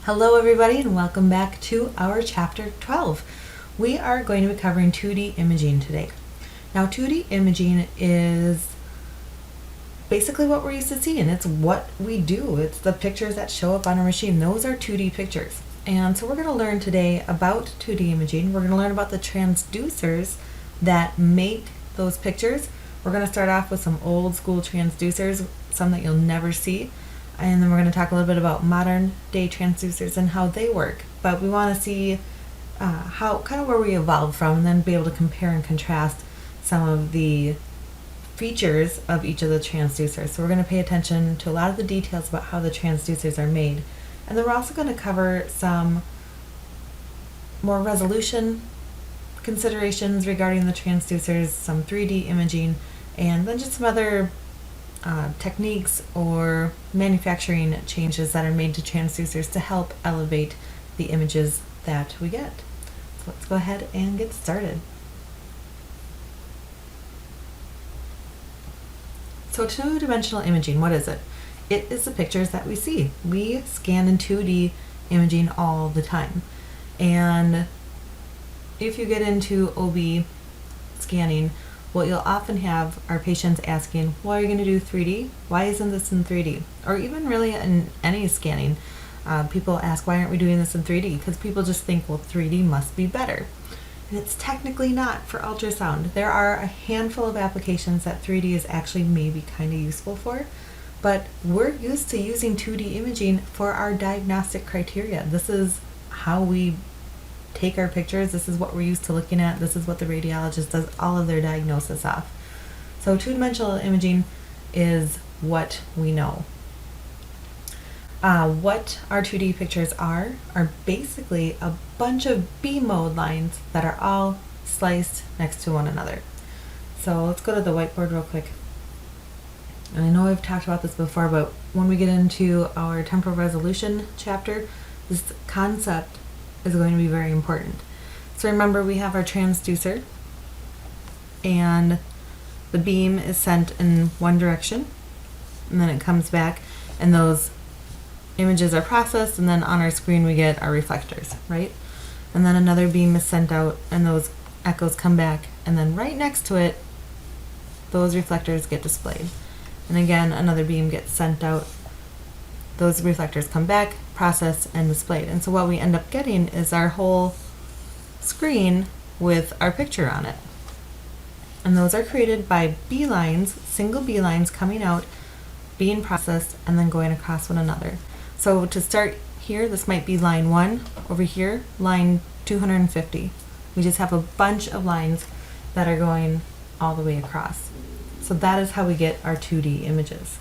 Hello everybody and welcome back to our chapter 12. We are going to be covering 2D imaging today. Now 2D imaging is basically what we're used to seeing. It's what we do. It's the pictures that show up on our machine. Those are 2D pictures. And so we're going to learn today about 2D imaging. We're going to learn about the transducers that make those pictures. We're going to start off with some old school transducers, some that you'll never see. And then we're going to talk a little bit about modern day transducers and how they work. But we want to see how kind of where we evolved from, and then be able to compare and contrast some of the features of each of the transducers. So we're going to pay attention to a lot of the details about how the transducers are made. And then we're also going to cover some more resolution considerations regarding the transducers, some 3D imaging, and then just some other techniques or manufacturing changes that are made to transducers to help elevate the images that we get. So let's go ahead and get started. So two-dimensional imaging, what is it? It is the pictures that we see. We scan in 2D imaging all the time. And if you get into OB scanning, what you'll often have are patients asking, well, are you going to do 3D? Why isn't this in 3D? Or even really in any scanning, people ask, why aren't we doing this in 3D? Because people just think, well, 3D must be better. And it's technically not for ultrasound. There are a handful of applications that 3D is actually maybe kind of useful for, but we're used to using 2D imaging for our diagnostic criteria. This is how we take our pictures. This is what we're used to looking at. This is what the radiologist does all of their diagnosis off. So two-dimensional imaging is what we know. What our 2D pictures are basically a bunch of beam mode lines that are all sliced next to one another. So let's go to the whiteboard real quick. And I know I've talked about this before, but when we get into our temporal resolution chapter, this concept is going to be very important. So remember, we have our transducer, and the beam is sent in one direction, and then it comes back, and those images are processed, and then on our screen we get our reflectors, right? And then another beam is sent out, and those echoes come back, and then right next to it, those reflectors get displayed. And again, another beam gets sent out, those reflectors come back, processed, and displayed. And so what we end up getting is our whole screen with our picture on it. And those are created by B-lines, single B-lines coming out, being processed, and then going across one another. So to start here, this might be line 1, over here, line 250. We just have a bunch of lines that are going all the way across. So that is how we get our 2D images.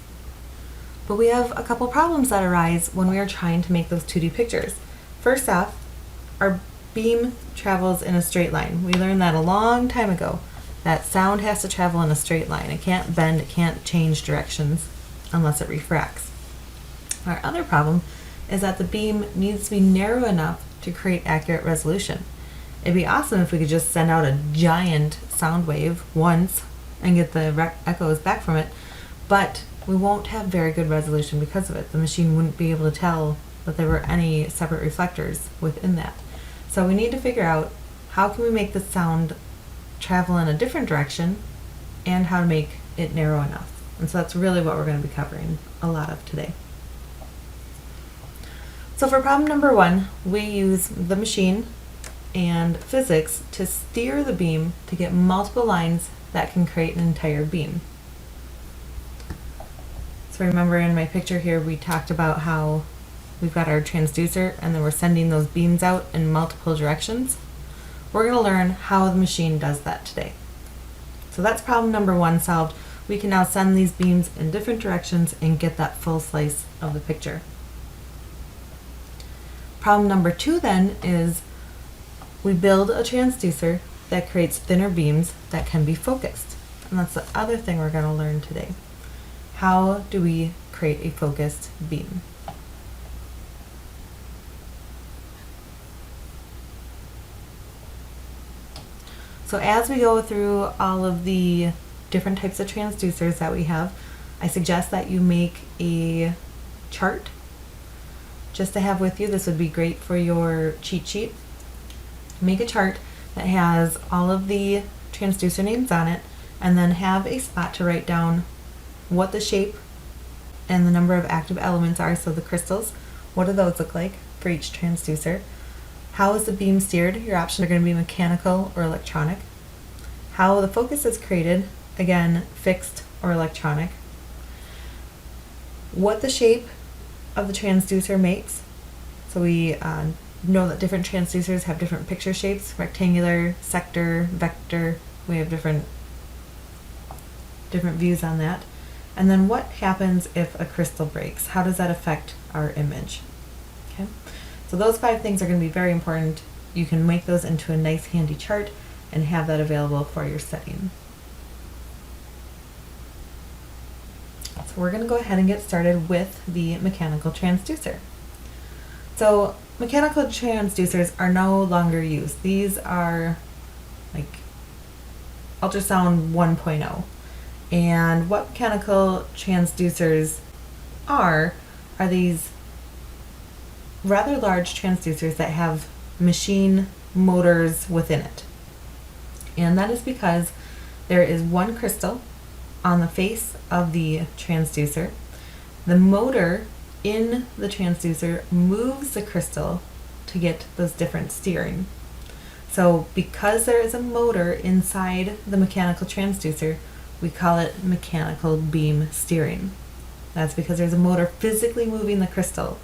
But we have a couple problems that arise when we are trying to make those 2D pictures. First off, our beam travels in a straight line. We learned that a long time ago, that sound has to travel in a straight line. It can't bend, it can't change directions unless it refracts. Our other problem is that the beam needs to be narrow enough to create accurate resolution. It'd be awesome if we could just send out a giant sound wave once and get the echoes back from it, but we won't have very good resolution because of it. The machine wouldn't be able to tell that there were any separate reflectors within that. So we need to figure out how can we make the sound travel in a different direction and how to make it narrow enough. And so that's really what we're going to be covering a lot of today. So for problem number 1, we use the machine and physics to steer the beam to get multiple lines that can create an entire beam. So remember, in my picture here, we talked about how we've got our transducer and then we're sending those beams out in multiple directions. We're going to learn how the machine does that today. So that's problem number 1 solved. We can now send these beams in different directions and get that full slice of the picture. Problem number 2 then is we build a transducer that creates thinner beams that can be focused. And that's the other thing we're going to learn today. How do we create a focused beam? So as we go through all of the different types of transducers that we have, I suggest that you make a chart just to have with you. This would be great for your cheat sheet. Make a chart that has all of the transducer names on it, and then have a spot to write down what the shape and the number of active elements are, so the crystals, what do those look like for each transducer? How is the beam steered? Your options are going to be mechanical or electronic. How the focus is created, again, fixed or electronic. What the shape of the transducer makes. So we know that different transducers have different picture shapes, rectangular, sector, vector. We have different views on that. And then what happens if a crystal breaks? How does that affect our image? Okay, so those 5 things are going to be very important. You can make those into a nice handy chart and have that available for your setting. So we're going to go ahead and get started with the mechanical transducer. So mechanical transducers are no longer used. These are like ultrasound 1.0. And what mechanical transducers are these rather large transducers that have machine motors within it. And that is because there is one crystal on the face of the transducer. The motor in the transducer moves the crystal to get those different steering. So because there is a motor inside the mechanical transducer, we call it mechanical beam steering. That's because there's a motor physically moving the crystal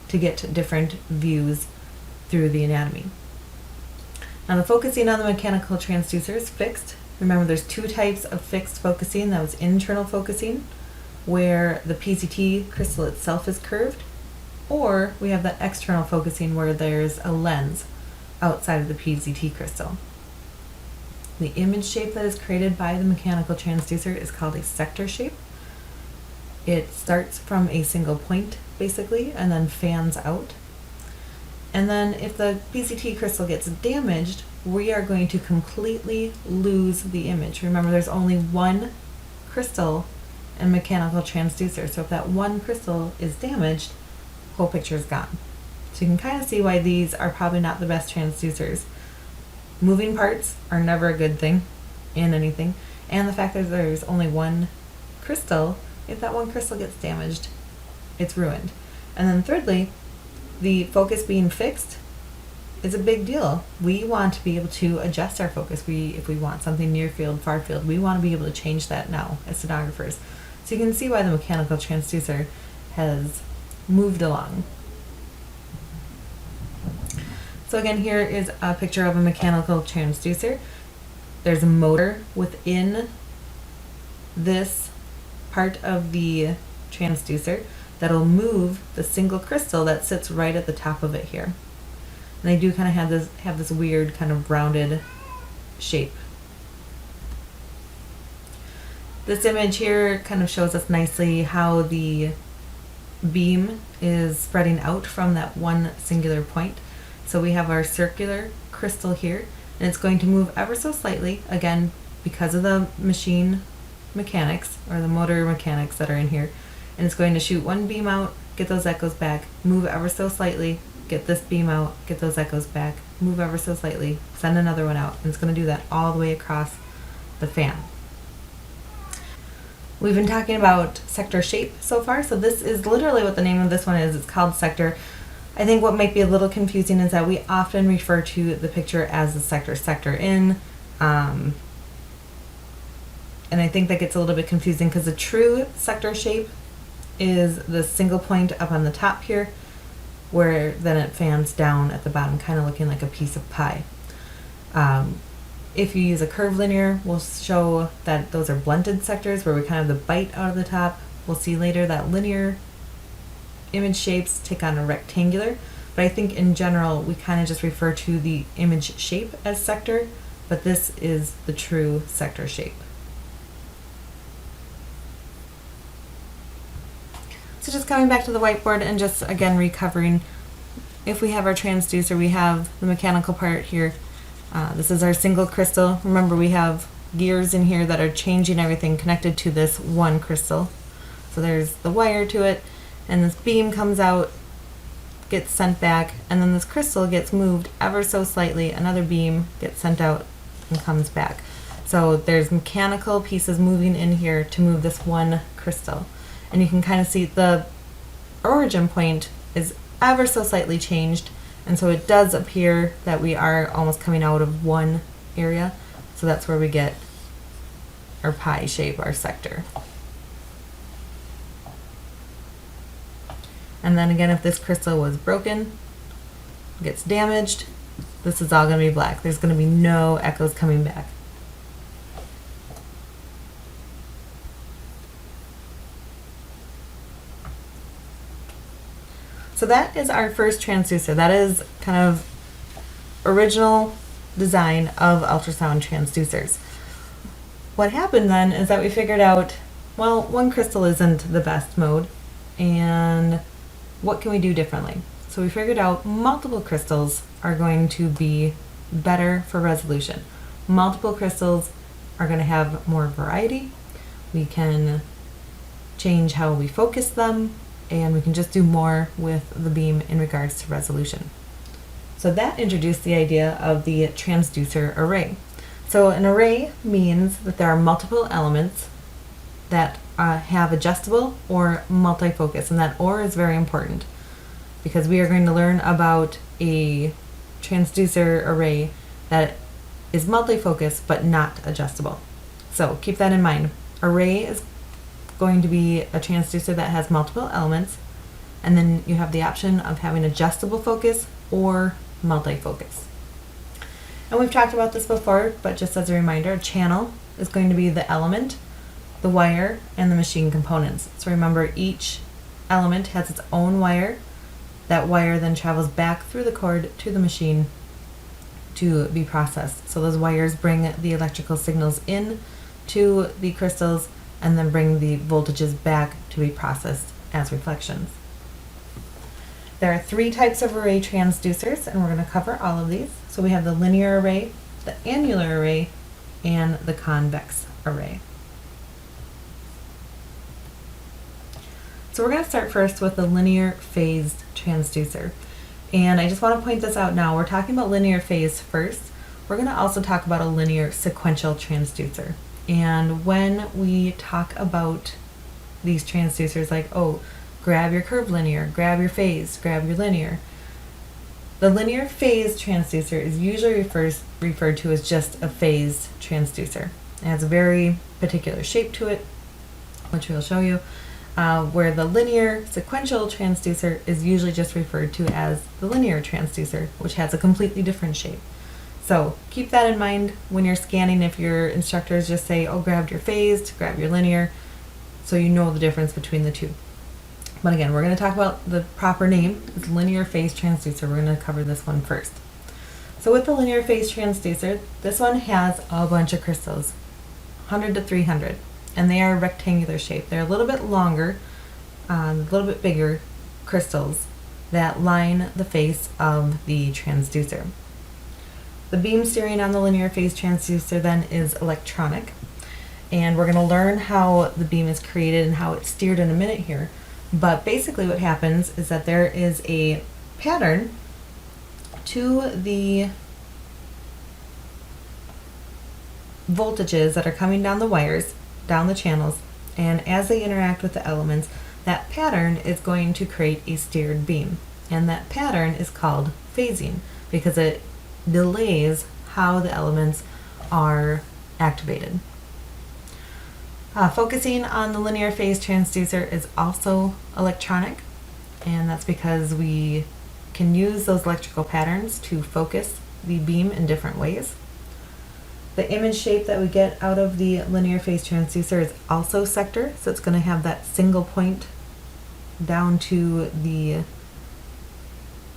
to get different views through the anatomy. Now the focusing on the mechanical transducer is fixed. Remember, there's 2 types of fixed focusing. That was internal focusing, where the PCT crystal itself is curved, or we have that external focusing where there's a lens outside of the PCT crystal. The image shape that is created by the mechanical transducer is called a sector shape. It starts from a single point, basically, and then fans out. And then if the PCT crystal gets damaged, we are going to completely lose the image. Remember, there's only one crystal in mechanical transducer, so if that one crystal is damaged, whole picture is gone. So you can kind of see why these are probably not the best transducers. Moving parts are never a good thing in anything, and the fact that there's only one crystal, if that one crystal gets damaged, it's ruined. And then thirdly, the focus being fixed is a big deal. We want to be able to adjust our focus. If we want something near field, far field, we want to be able to change that now as sonographers. So you can see why the mechanical transducer has moved along. So again, here is a picture of a mechanical transducer. There's a motor within this part of the transducer that'll move the single crystal that sits right at the top of it here. And they do kind of have this weird kind of rounded shape. This image here kind of shows us nicely how the beam is spreading out from that one singular point. So we have our circular crystal here, and it's going to move ever so slightly, again, because of the machine mechanics, or the motor mechanics that are in here. And it's going to shoot one beam out, get those echoes back, move ever so slightly, get this beam out, get those echoes back, move ever so slightly, send another one out. And it's going to do that all the way across the fan. We've been talking about sector shape so far, so this is literally what the name of this one is. It's called sector. I think what might be a little confusing is that we often refer to the picture as the sector in, and I think that gets a little bit confusing because the true sector shape is the single point up on the top here, where then it fans down at the bottom, kind of looking like a piece of pie. If you use a curved linear, we'll show that those are blunted sectors where we kind of have the bite out of the top. We'll see later that linear image shapes take on a rectangular, but I think in general we kind of just refer to the image shape as sector, but this is the true sector shape. So just coming back to the whiteboard and just again recovering, if we have our transducer, we have the mechanical part here. This is our single crystal. Remember, we have gears in here that are changing everything connected to this one crystal. So there's the wire to it, and this beam comes out, gets sent back, and then this crystal gets moved ever so slightly. Another beam gets sent out and comes back. So there's mechanical pieces moving in here to move this one crystal. And you can kind of see the origin point is ever so slightly changed, and so it does appear that we are almost coming out of one area. So that's where we get our pie shape, our sector. And then again, if this crystal was broken, gets damaged, this is all going to be black. There's going to be no echoes coming back. So that is our first transducer. That is kind of original design of ultrasound transducers. What happened then is that we figured out, well, one crystal isn't the best mode, and what can we do differently? So we figured out multiple crystals are going to be better for resolution. Multiple crystals are going to have more variety. We can change how we focus them, and we can just do more with the beam in regards to resolution. So that introduced the idea of the transducer array. So an array means that there are multiple elements that have adjustable or multi-focus, and that or is very important because we are going to learn about a transducer array that is multi-focus but not adjustable. So keep that in mind. Array is going to be a transducer that has multiple elements, and then you have the option of having adjustable focus or multi-focus. And we've talked about this before, but just as a reminder, a channel is going to be the element, the wire, and the machine components. So remember, each element has its own wire. That wire then travels back through the cord to the machine to be processed. So those wires bring the electrical signals in to the crystals and then bring the voltages back to be processed as reflections. There are three types of array transducers, and we're going to cover all of these. So we have the linear array, the annular array, and the convex array. So we're going to start first with the linear phased transducer. And I just want to point this out now. We're talking about linear phase first. We're going to also talk about a linear sequential transducer. And when we talk about these transducers, like, oh, grab your curved linear, grab your phase, grab your linear. The linear phase transducer is usually referred to as just a phased transducer. It has a very particular shape to it, which we'll show you, where the linear sequential transducer is usually just referred to as the linear transducer, which has a completely different shape. So keep that in mind when you're scanning. If your instructors just say, oh, grab your phased, grab your linear, so you know the difference between the two. But again, we're going to talk about the proper name. It's linear phase transducer. We're going to cover this one first. So with the linear phase transducer, this one has a bunch of crystals, 100 to 300, and they are rectangular shaped. They're a little bit longer, a little bit bigger crystals that line the face of the transducer. The beam steering on the linear phase transducer then is electronic, and we're going to learn how the beam is created and how it's steered in a minute here. But basically what happens is that there is a pattern to the voltages that are coming down the wires, down the channels, and as they interact with the elements, that pattern is going to create a steered beam. And that pattern is called phasing because it delays how the elements are activated. Focusing on the linear phase transducer is also electronic, and that's because we can use those electrical patterns to focus the beam in different ways. The image shape that we get out of the linear phase transducer is also sector, so it's going to have that single point down to the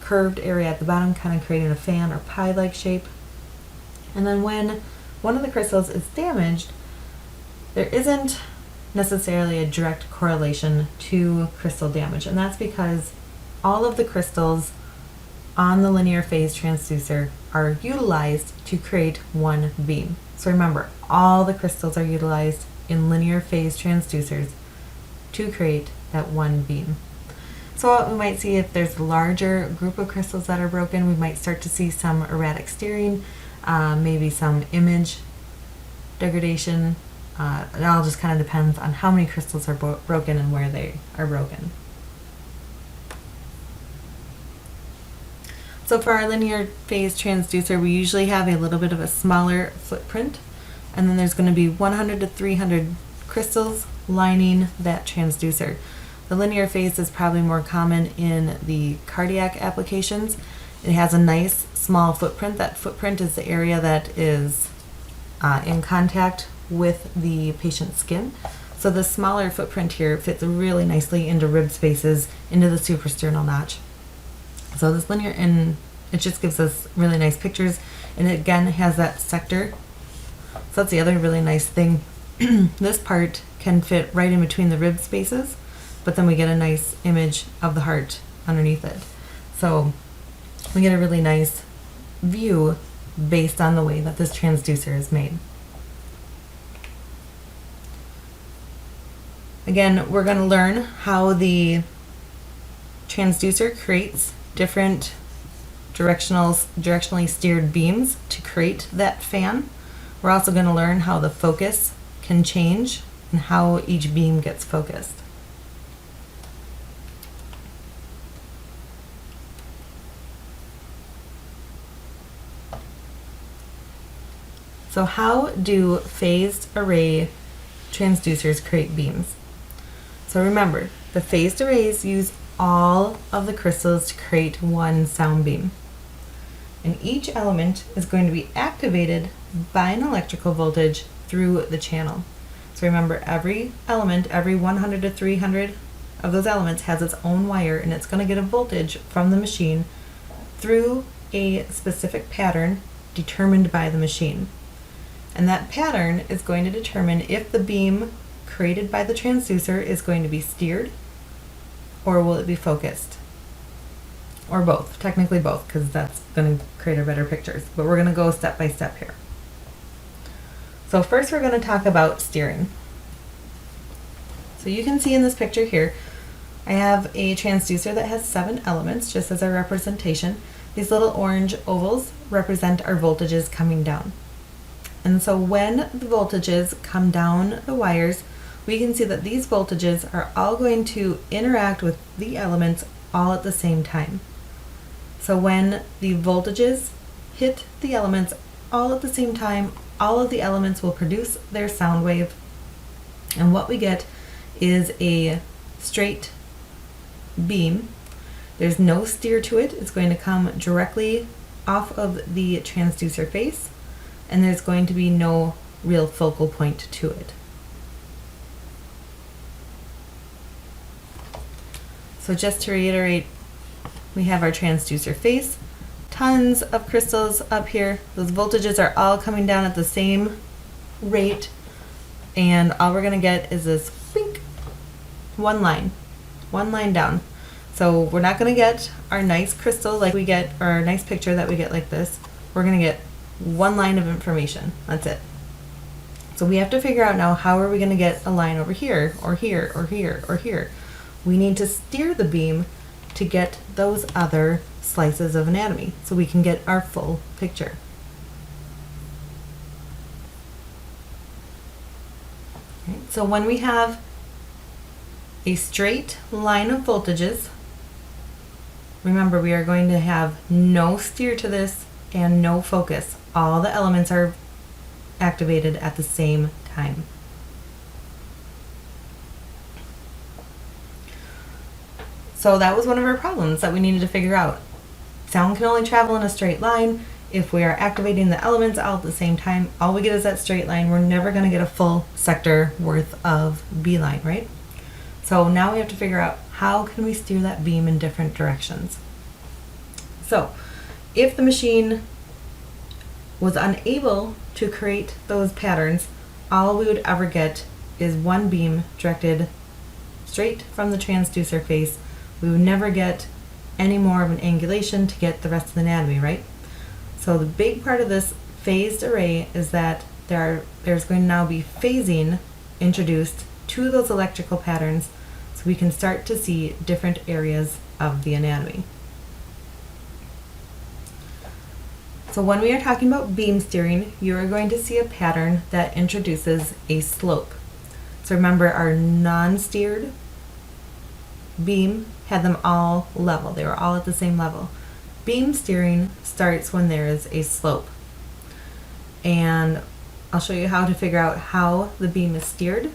curved area at the bottom, kind of creating a fan or pie-like shape. And then when one of the crystals is damaged, there isn't necessarily a direct correlation to crystal damage, and that's because all of the crystals on the linear phase transducer are utilized to create one beam. So remember, all the crystals are utilized in linear phase transducers to create that one beam. So what we might see, if there's a larger group of crystals that are broken, we might start to see some erratic steering, maybe some image degradation. It all just kind of depends on how many crystals are broken and where they are broken. So for our linear phase transducer, we usually have a little bit of a smaller footprint, and then there's going to be 100 to 300 crystals lining that transducer. The linear phase is probably more common in the cardiac applications. It has a nice small footprint. That footprint is the area that is in contact with the patient's skin. So the smaller footprint here fits really nicely into rib spaces, into the suprasternal notch. So this linear, and it just gives us really nice pictures, and it again has that sector. So that's the other really nice thing. This part can fit right in between the rib spaces, but then we get a nice image of the heart underneath it. So we get a really nice view based on the way that this transducer is made. Again, we're going to learn how the transducer creates different directionally steered beams to create that fan. We're also going to learn how the focus can change and how each beam gets focused. So how do phased array transducers create beams? So remember, the phased arrays use all of the crystals to create one sound beam. And each element is going to be activated by an electrical voltage through the channel. So remember, every element, every 100 to 300 of those elements has its own wire, and it's going to get a voltage from the machine through a specific pattern determined by the machine. And that pattern is going to determine if the beam created by the transducer is going to be steered, or will it be focused? Or both, technically both, because that's going to create a better pictures. But we're going to go step by step here. So first we're going to talk about steering. So you can see in this picture here, I have a transducer that has 7 elements, just as a representation. These little orange ovals represent our voltages coming down. And so when the voltages come down the wires, we can see that these voltages are all going to interact with the elements all at the same time. So when the voltages hit the elements all at the same time, all of the elements will produce their sound wave, and what we get is a straight beam. There's no steer to it. It's going to come directly off of the transducer face, and there's going to be no real focal point to it. So just to reiterate, we have our transducer face, tons of crystals up here. Those voltages are all coming down at the same rate, and all we're going to get is this bink, one line down. So we're not going to get our nice crystal like we get, or our nice picture that we get like this. We're going to get one line of information. That's it. So we have to figure out now, how are we going to get a line over here, or here, or here, or here? We need to steer the beam to get those other slices of anatomy so we can get our full picture. Okay, so when we have a straight line of voltages, remember, we are going to have no steer to this and no focus. All the elements are activated at the same time. So that was one of our problems that we needed to figure out. Sound can only travel in a straight line. If we are activating the elements all at the same time, all we get is that straight line. We're never going to get a full sector worth of B-line, right? So now we have to figure out, how can we steer that beam in different directions? So if the machine was unable to create those patterns, all we would ever get is one beam directed straight from the transducer face. We would never get any more of an angulation to get the rest of the anatomy, right? So the big part of this phased array is that there's going to now be phasing introduced to those electrical patterns, so so we can start to see different areas of the anatomy. So when we are talking about beam steering, you are going to see a pattern that introduces a slope. So remember, our non-steered beam had them all level. They were all at the same level. Beam steering starts when there is a slope. And I'll show you how to figure out how the beam is steered,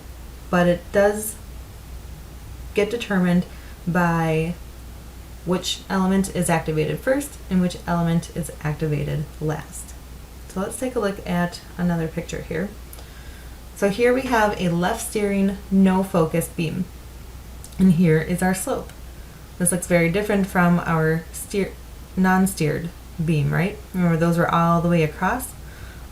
but it does get determined by which element is activated first and which element is activated last. So let's take a look at another picture here. So here we have a left steering, no focus beam. And here is our slope. This looks very different from our non-steered beam, right? Remember, those were all the way across.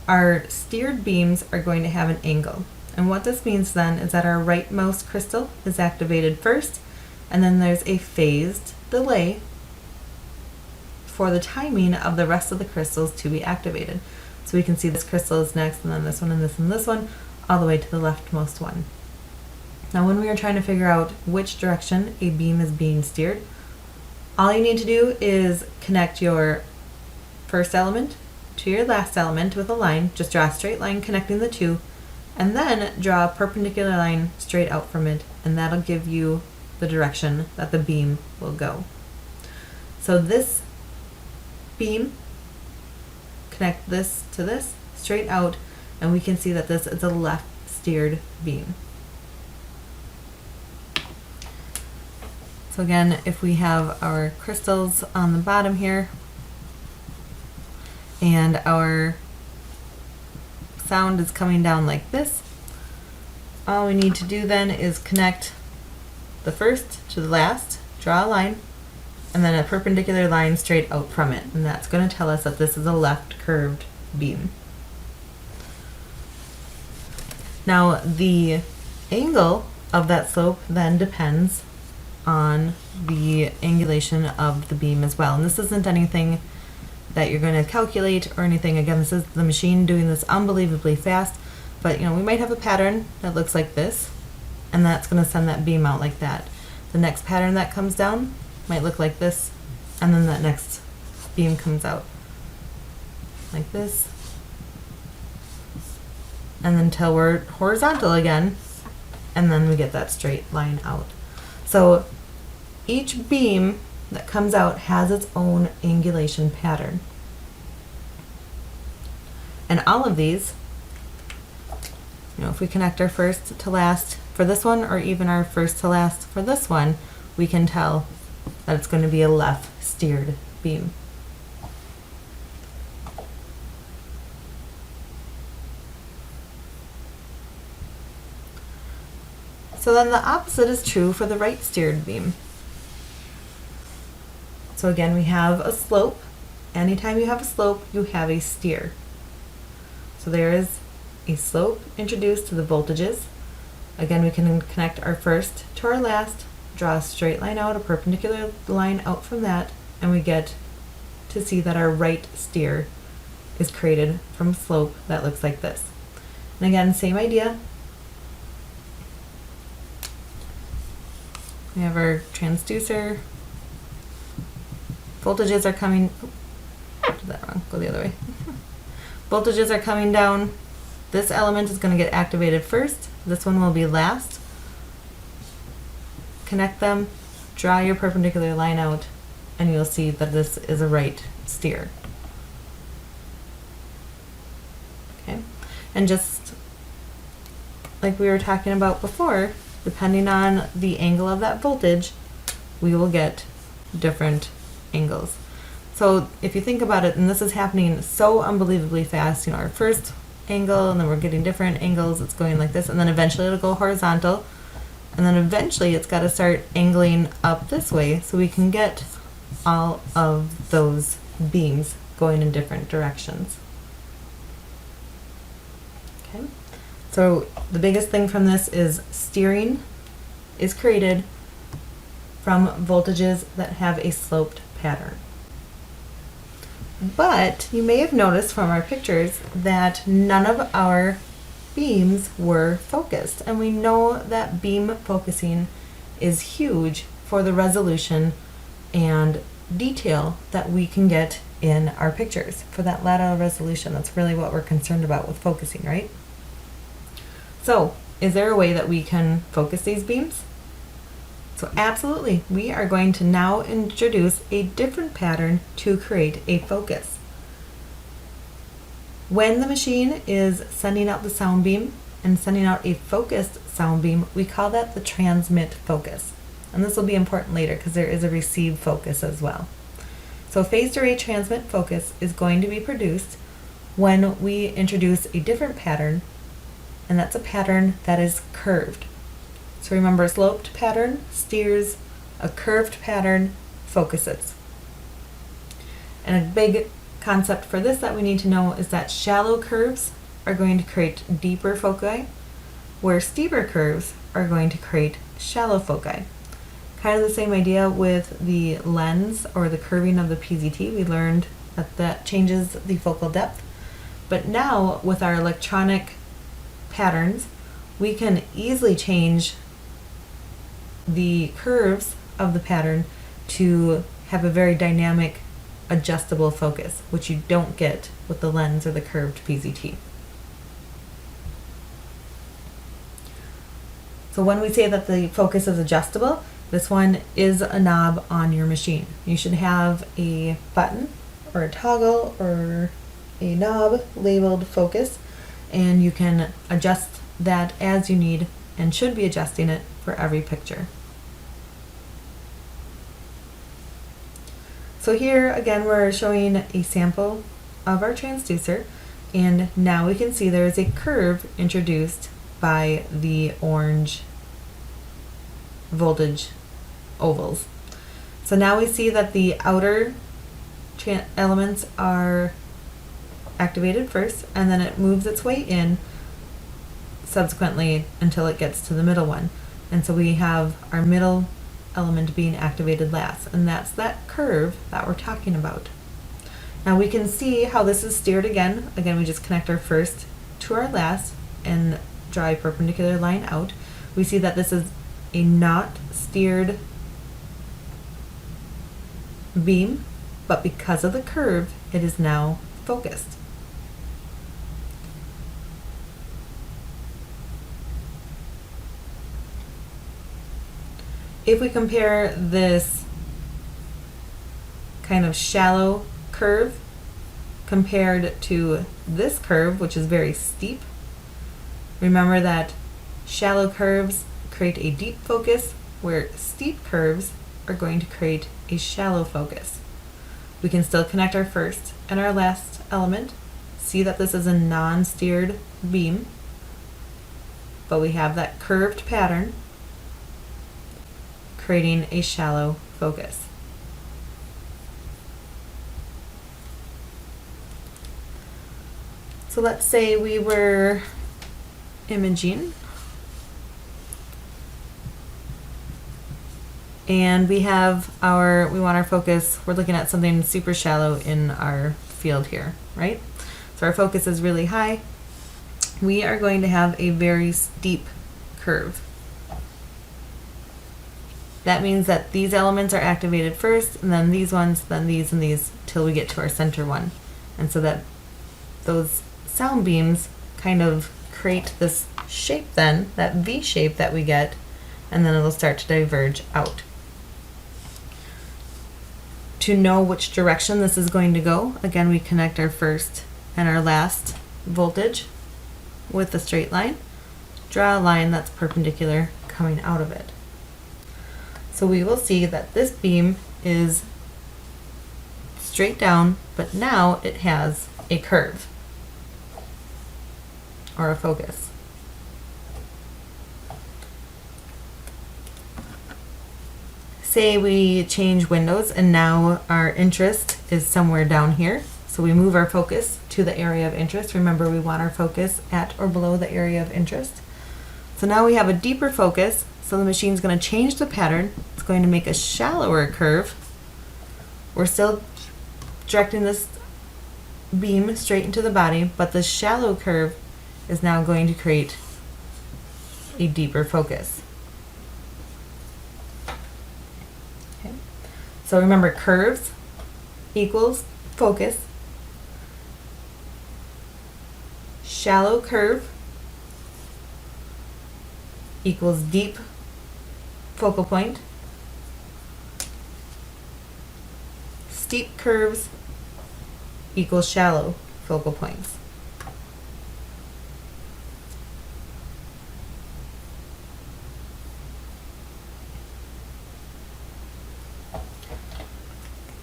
Our steered beams are going to have an angle. And what this means then is that our rightmost crystal is activated first, and then there's a phased delay for the timing of the rest of the crystals to be activated. So we can see this crystal is next, and then this one, and this one, all the way to the leftmost one. Now when we are trying to figure out which direction a beam is being steered, all you need to do is connect your first element to your last element with a line. Just draw a straight line connecting the two, and then draw a perpendicular line straight out from it, and that'll give you the direction that the beam will go. So this beam, connect this to this straight out, and we can see that this is a left steered beam. So again, if we have our crystals on the bottom here and our sound is coming down like this, all we need to do then is connect the first to the last, draw a line, and then a perpendicular line straight out from it. And that's going to tell us that this is a left curved beam. Now the angle of that slope then depends on the angulation of the beam as well. And this isn't anything that you're going to calculate or anything. Again, this is the machine doing this unbelievably fast, but we might have a pattern that looks like this, and that's going to send that beam out like that. The next pattern that comes down might look like this, and then that next beam comes out like this, and then until we're horizontal again, and then we get that straight line out. So each beam that comes out has its own angulation pattern. And all of these, if we connect our first to last for this one, or even our first to last for this one, we can tell that it's going to be a left steered beam. So then the opposite is true for the right steered beam. So again, we have a slope. Anytime you have a slope, you have a steer. So there is a slope introduced to the voltages. Again, we can connect our first to our last, draw a straight line out, a perpendicular line out from that, and we get to see that our right steer is created from a slope that looks like this. And again, same idea. We have our transducer. Voltages are coming, did that wrong, go the other way. Voltages are coming down. This element is going to get activated first. This one will be last. Connect them, draw your perpendicular line out, and you'll see that this is a right steer. Okay, and just like we were talking about before, depending on the angle of that voltage, we will get different angles. So if you think about it, and this is happening so unbelievably fast, our first angle, and then we're getting different angles, it's going like this, and then eventually it'll go horizontal, and then eventually it's got to start angling up this way, so we can get all of those beams going in different directions. Okay, so the biggest thing from this is steering is created from voltages that have a sloped pattern. But you may have noticed from our pictures that none of our beams were focused, and we know that beam focusing is huge for the resolution and detail that we can get in our pictures. For that lateral resolution, that's really what we're concerned about with focusing, right? So, is there a way that we can focus these beams? So absolutely, we are going to now introduce a different pattern to create a focus. When the machine is sending out the sound beam and sending out a focused sound beam, we call that the transmit focus. And this will be important later because there is a receive focus as well. So phased array transmit focus is going to be produced when we introduce a different pattern, and that's a pattern that is curved. So remember, a sloped pattern steers, a curved pattern focuses. And a big concept for this that we need to know is that shallow curves are going to create deeper foci, where steeper curves are going to create shallow foci. Kind of the same idea with the lens or the curving of the PZT. We learned that that changes the focal depth. But now with our electronic patterns, we can easily change the curves of the pattern to have a very dynamic, adjustable focus, which you don't get with the lens or the curved PZT. So when we say that the focus is adjustable, this one is a knob on your machine. You should have a button or a toggle or a knob labeled focus, and you can adjust that as you need and should be adjusting it for every picture. So here again we're showing a sample of our transducer, and now we can see there is a curve introduced by the orange voltage ovals. So now we see that the outer elements are activated first, and then it moves its way in subsequently until it gets to the middle one. And so we have our middle element being activated last, and that's that curve that we're talking about. Now we can see how this is steered again. Again, we just connect our first to our last and draw a perpendicular line out. We see that this is a not steered beam, but because of the curve, it is now focused. If we compare this kind of shallow curve compared to this curve, which is very steep, remember that shallow curves create a deep focus, where steep curves are going to create a shallow focus. We can still connect our first and our last element, see that this is a non-steered beam, but we have that curved pattern creating a shallow focus. So let's say we were imaging and we want our focus, we're looking at something super shallow in our field here, right? So our focus is really high. We are going to have a very steep curve. That means that these elements are activated first, and then these ones, then these and these, till we get to our center one. And so that those sound beams kind of create this shape then, that V shape that we get, and then it'll start to diverge out. To know which direction this is going to go, again, we connect our first and our last voltage with a straight line, draw a line that's perpendicular coming out of it. So we will see that this beam is straight down, but now it has a curve or a focus. Say we change windows and now our interest is somewhere down here. So we move our focus to the area of interest. Remember, we want our focus at or below the area of interest. So now we have a deeper focus. So the machine's going to change the pattern. It's going to make a shallower curve. We're still directing this beam straight into the body, but the shallow curve is now going to create a deeper focus. So remember, curves equals focus. Shallow curve equals deep focal point. Steep curves equals shallow focal points.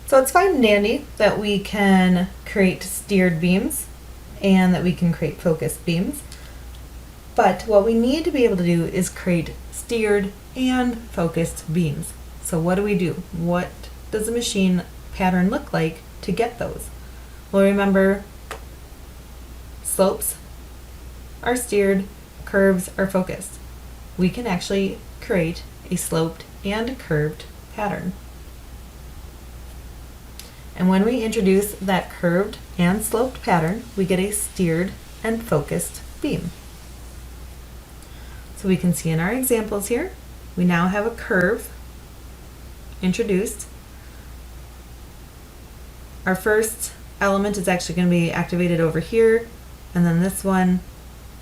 So it's fine and dandy that we can create steered beams and that we can create focused beams. But what we need to be able to do is create steered and focused beams. So what do? What does the machine pattern look like to get those? Well, remember, slopes are steered, curves are focused. We can actually create a sloped and curved pattern. And when we introduce that curved and sloped pattern, we get a steered and focused beam. So we can see in our examples here, we now have a curve introduced. Our first element is actually going to be activated over here, and then this one,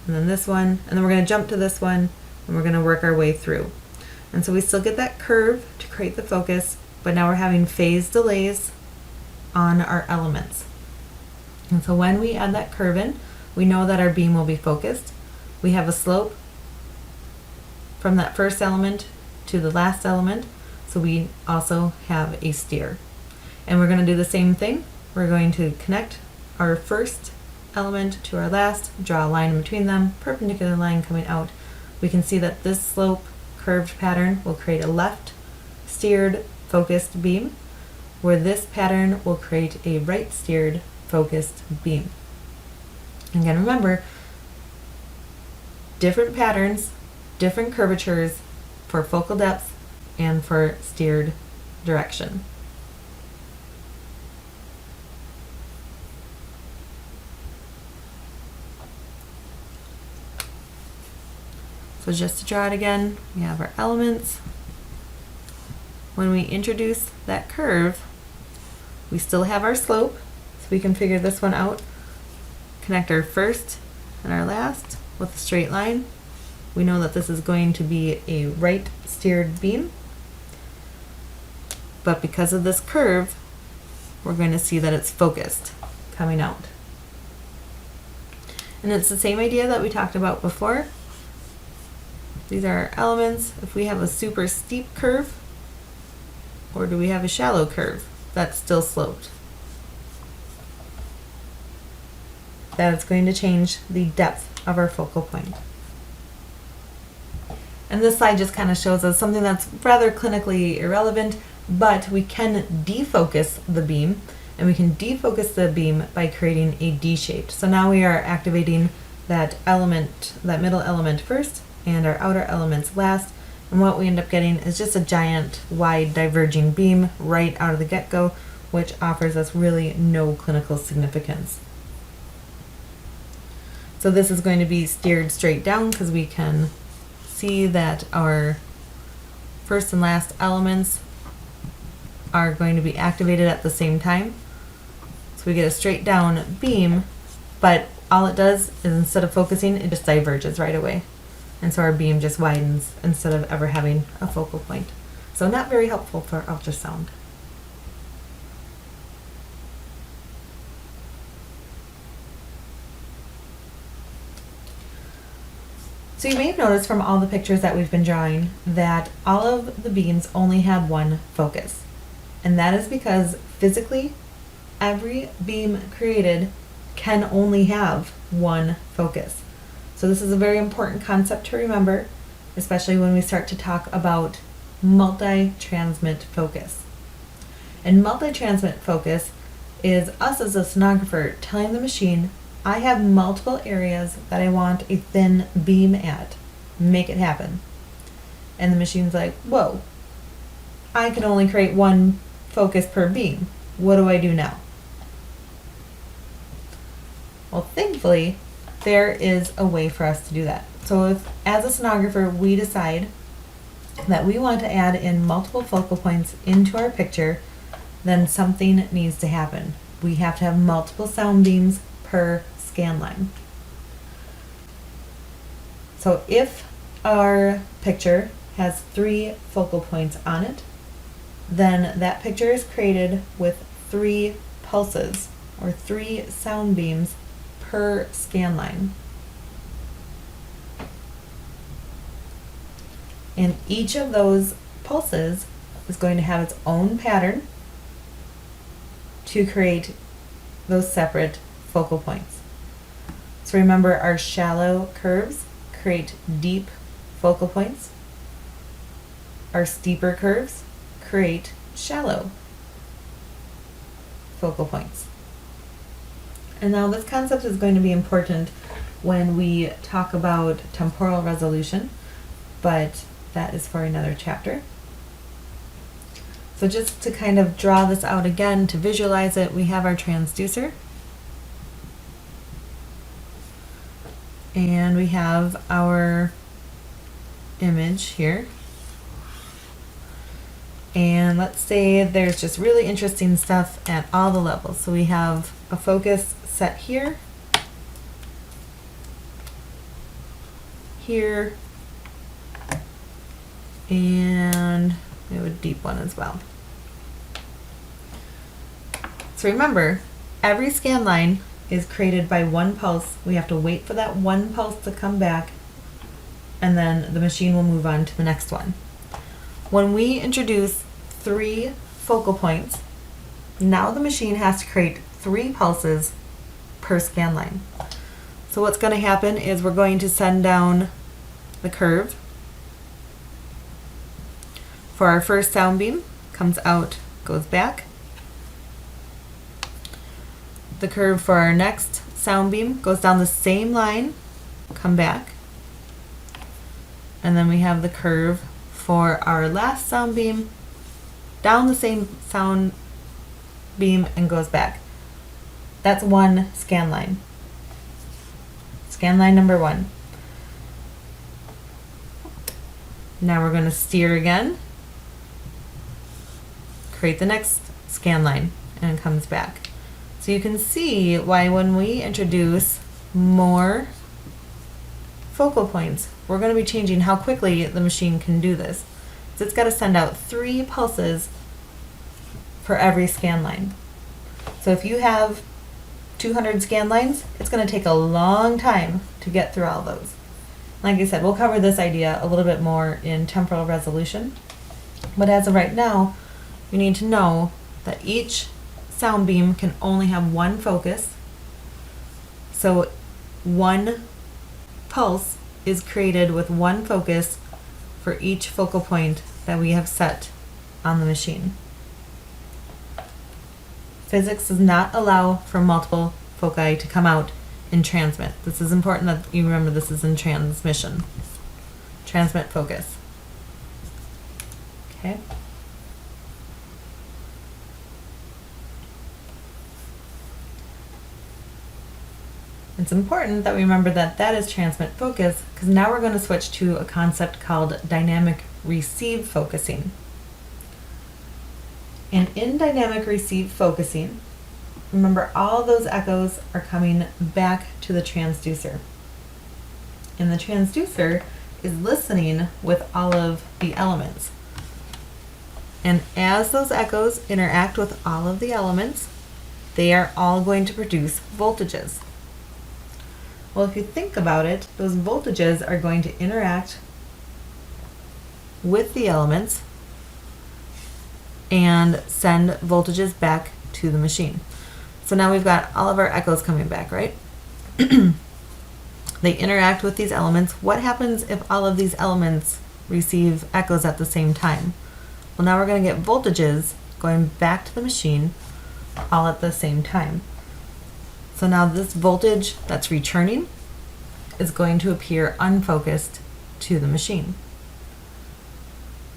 and then this one, and then we're going to jump to this one, and we're going to work our way through. And so we still get that curve to create the focus, but now we're having phase delays on our elements. And so when we add that curve in, we know that our beam will be focused. We have a slope from that first element to the last element, so we also have a steer. And we're going to do the same thing. We're going to connect our first element to our last, draw a line in between them, perpendicular line coming out. We can see that this slope curved pattern will create a left steered focused beam, where this pattern will create a right steered focused beam. Again, remember, different patterns, different curvatures for focal depth and for steered direction. So just to draw it again, we have our elements. When we introduce that curve, we still have our slope, so we can figure this one out. Connect our first and our last with a straight line. We know that this is going to be a right steered beam, but because of this curve, we're going to see that it's focused coming out. And it's the same idea that we talked about before. These are our elements. If we have a super steep curve, or do we have a shallow curve that's still sloped? That is going to change the depth of our focal point. And this slide just kind of shows us something that's rather clinically irrelevant, but we can defocus the beam, and we can defocus the beam by creating a D-shaped. So now we are activating that element, that middle element first, and our outer elements last. And what we end up getting is just a giant, wide, diverging beam right out of the get-go, which offers us really no clinical significance. So this is going to be steered straight down because we can see that our first and last elements are going to be activated at the same time. So we get a straight down beam, but all it does is instead of focusing, it just diverges right away. And so our beam just widens instead of ever having a focal point. So not very helpful for ultrasound. So you may have noticed from all the pictures that we've been drawing that all of the beams only have one focus. And that is because physically, every beam created can only have one focus. So this is a very important concept to remember, especially when we start to talk about multi-transmit focus. And multi-transmit focus is us as a sonographer telling the machine, I have multiple areas that I want a thin beam at. Make it happen. And the machine's like, whoa, I can only create one focus per beam. What do I do now? Well, thankfully, there is a way for us to do that. So if, as a sonographer, we decide that we want to add in multiple focal points into our picture, then something needs to happen. We have to have multiple sound beams per scan line. So if our picture has 3 focal points on it, then that picture is created with 3 pulses or 3 sound beams per scan line. And each of those pulses is going to have its own pattern to create those separate focal points. So remember, our shallow curves create deep focal points. Our steeper curves create shallow focal points. And now this concept is going to be important when we talk about temporal resolution, but that is for another chapter. So just to kind of draw this out again, to visualize it, we have our transducer. And we have our image here. And let's say there's just really interesting stuff at all the levels. So we have a focus set here, here, and we have a deep one as well. So remember, every scan line is created by one pulse. We have to wait for that one pulse to come back, and then the machine will move on to the next one. When we introduce 3 focal points, now the machine has to create 3 pulses per scan line. So what's going to happen is we're going to send down the curve for our first sound beam, comes out, goes back. The curve for our next sound beam goes down the same line, come back. And then we have the curve for our last sound beam, down the same sound beam and goes back. That's one scan line. Scan line number 1. Now we're going to steer again, create the next scan line, and it comes back. So you can see why when we introduce more focal points, we're going to be changing how quickly the machine can do this. So it's got to send out 3 pulses for every scan line. So if you have 200 scan lines, it's going to take a long time to get through all those. Like I said, we'll cover this idea a little bit more in temporal resolution. But as of right now, you need to know that each sound beam can only have one focus. So one pulse is created with one focus for each focal point that we have set on the machine. Physics does not allow for multiple foci to come out and transmit. This is important that you remember this is in transmission. Transmit focus. Okay. It's important that we remember that that is transmit focus, because now we're going to switch to a concept called dynamic receive focusing. And in dynamic receive focusing, remember all those echoes are coming back to the transducer. And the transducer is listening with all of the elements. And as those echoes interact with all of the elements, they are all going to produce voltages. Well, if you think about it, those voltages are going to interact with the elements and send voltages back to the machine. So now we've got all of our echoes coming back, right? They interact with these elements. What happens if all of these elements receive echoes at the same time? Well, now we're going to get voltages going back to the machine all at the same time. So now this voltage that's returning is going to appear unfocused to the machine.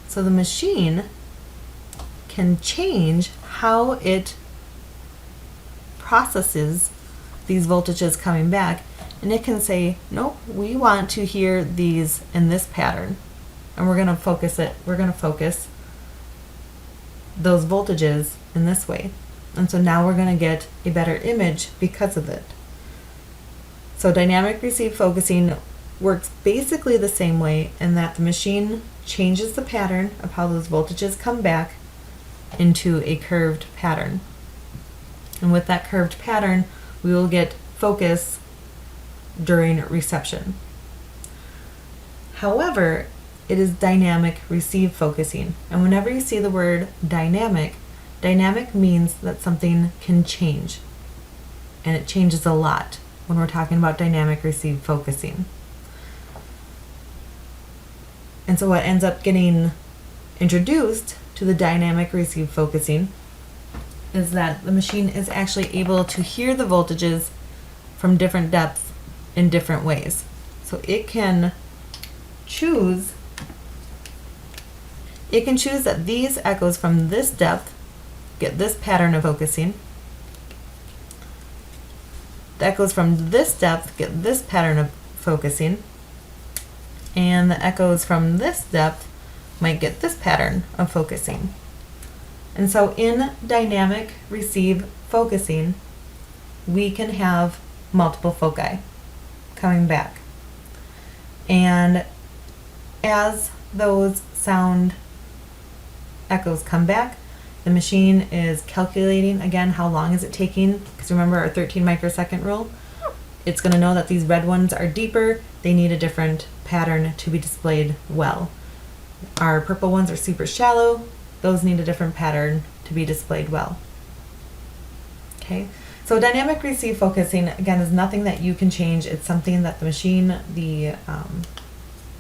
So the machine can change how it processes these voltages coming back, and it can say, nope, we want to hear these in this pattern, and we're going to focus those voltages in this way. And so now we're going to get a better image because of it. So dynamic receive focusing works basically the same way in that the machine changes the pattern of how those voltages come back into a curved pattern. And with that curved pattern, we will get focus during reception. However, it is dynamic receive focusing. And whenever you see the word dynamic, dynamic means that something can change. And it changes a lot when we're talking about dynamic receive focusing. And so what ends up getting introduced to the dynamic receive focusing is that the machine is actually able to hear the voltages from different depths in different ways. So it can choose that these echoes from this depth get this pattern of focusing. The echoes from this depth get this pattern of focusing. And the echoes from this depth might get this pattern of focusing. And so in dynamic receive focusing, we can have multiple foci coming back. And as those sound echoes come back, the machine is calculating again how long is it taking, because remember our 13 microsecond rule. It's going to know that these red ones are deeper, they need a different pattern to be displayed well. Our purple ones are super shallow, those need a different pattern to be displayed well. Okay, so dynamic receive focusing again is nothing that you can change. It's something that the machine, the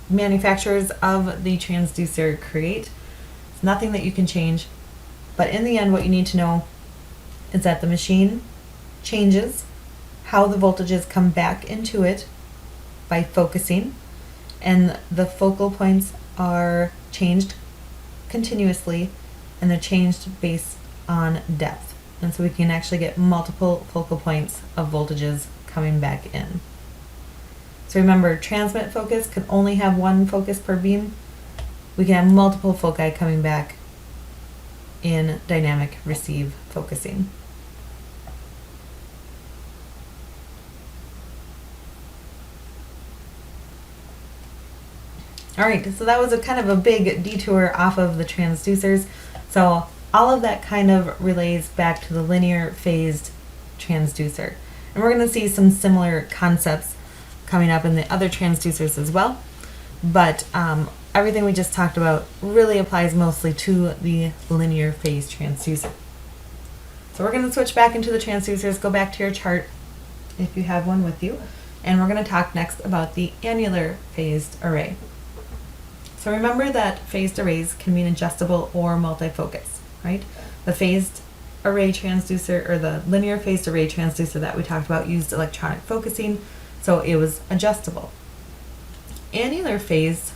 manufacturers of the transducer create. It's nothing that you can change, but in the end what you need to know is that the machine changes how the voltages come back into it by focusing, and the focal points are changed continuously, and they're changed based on depth. And so we can actually get multiple focal points of voltages coming back in. So remember, transmit focus can only have one focus per beam. We can have multiple foci coming back in dynamic receive focusing. Alright, so that was a kind of a big detour off of the transducers. So all of that kind of relays back to the linear phased transducer. And we're going to see some similar concepts coming up in the other transducers as well. But everything we just talked about really applies mostly to the linear phase transducer. So we're going to switch back into the transducers, go back to your chart if you have one with you, and we're going to talk next about the annular phased array. So remember that phased arrays can mean adjustable or multifocus, right? The phased array transducer, or the linear phased array transducer that we talked about, used electronic focusing, so it was adjustable. Annular phase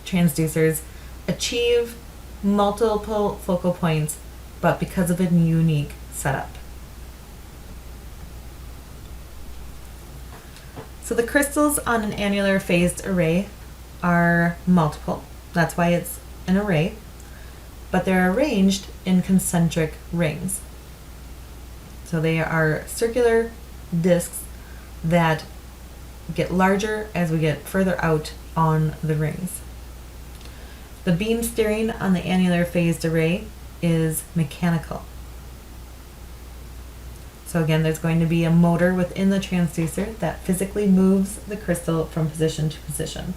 transducers achieve multiple focal points, but because of a unique setup. So the crystals on an annular phased array are multiple. That's why it's an array, but they're arranged in concentric rings. So they are circular discs that get larger as we get further out on the rings. The beam steering on the annular phased array is mechanical. So again, there's going to be a motor within the transducer that physically moves the crystal from position to position.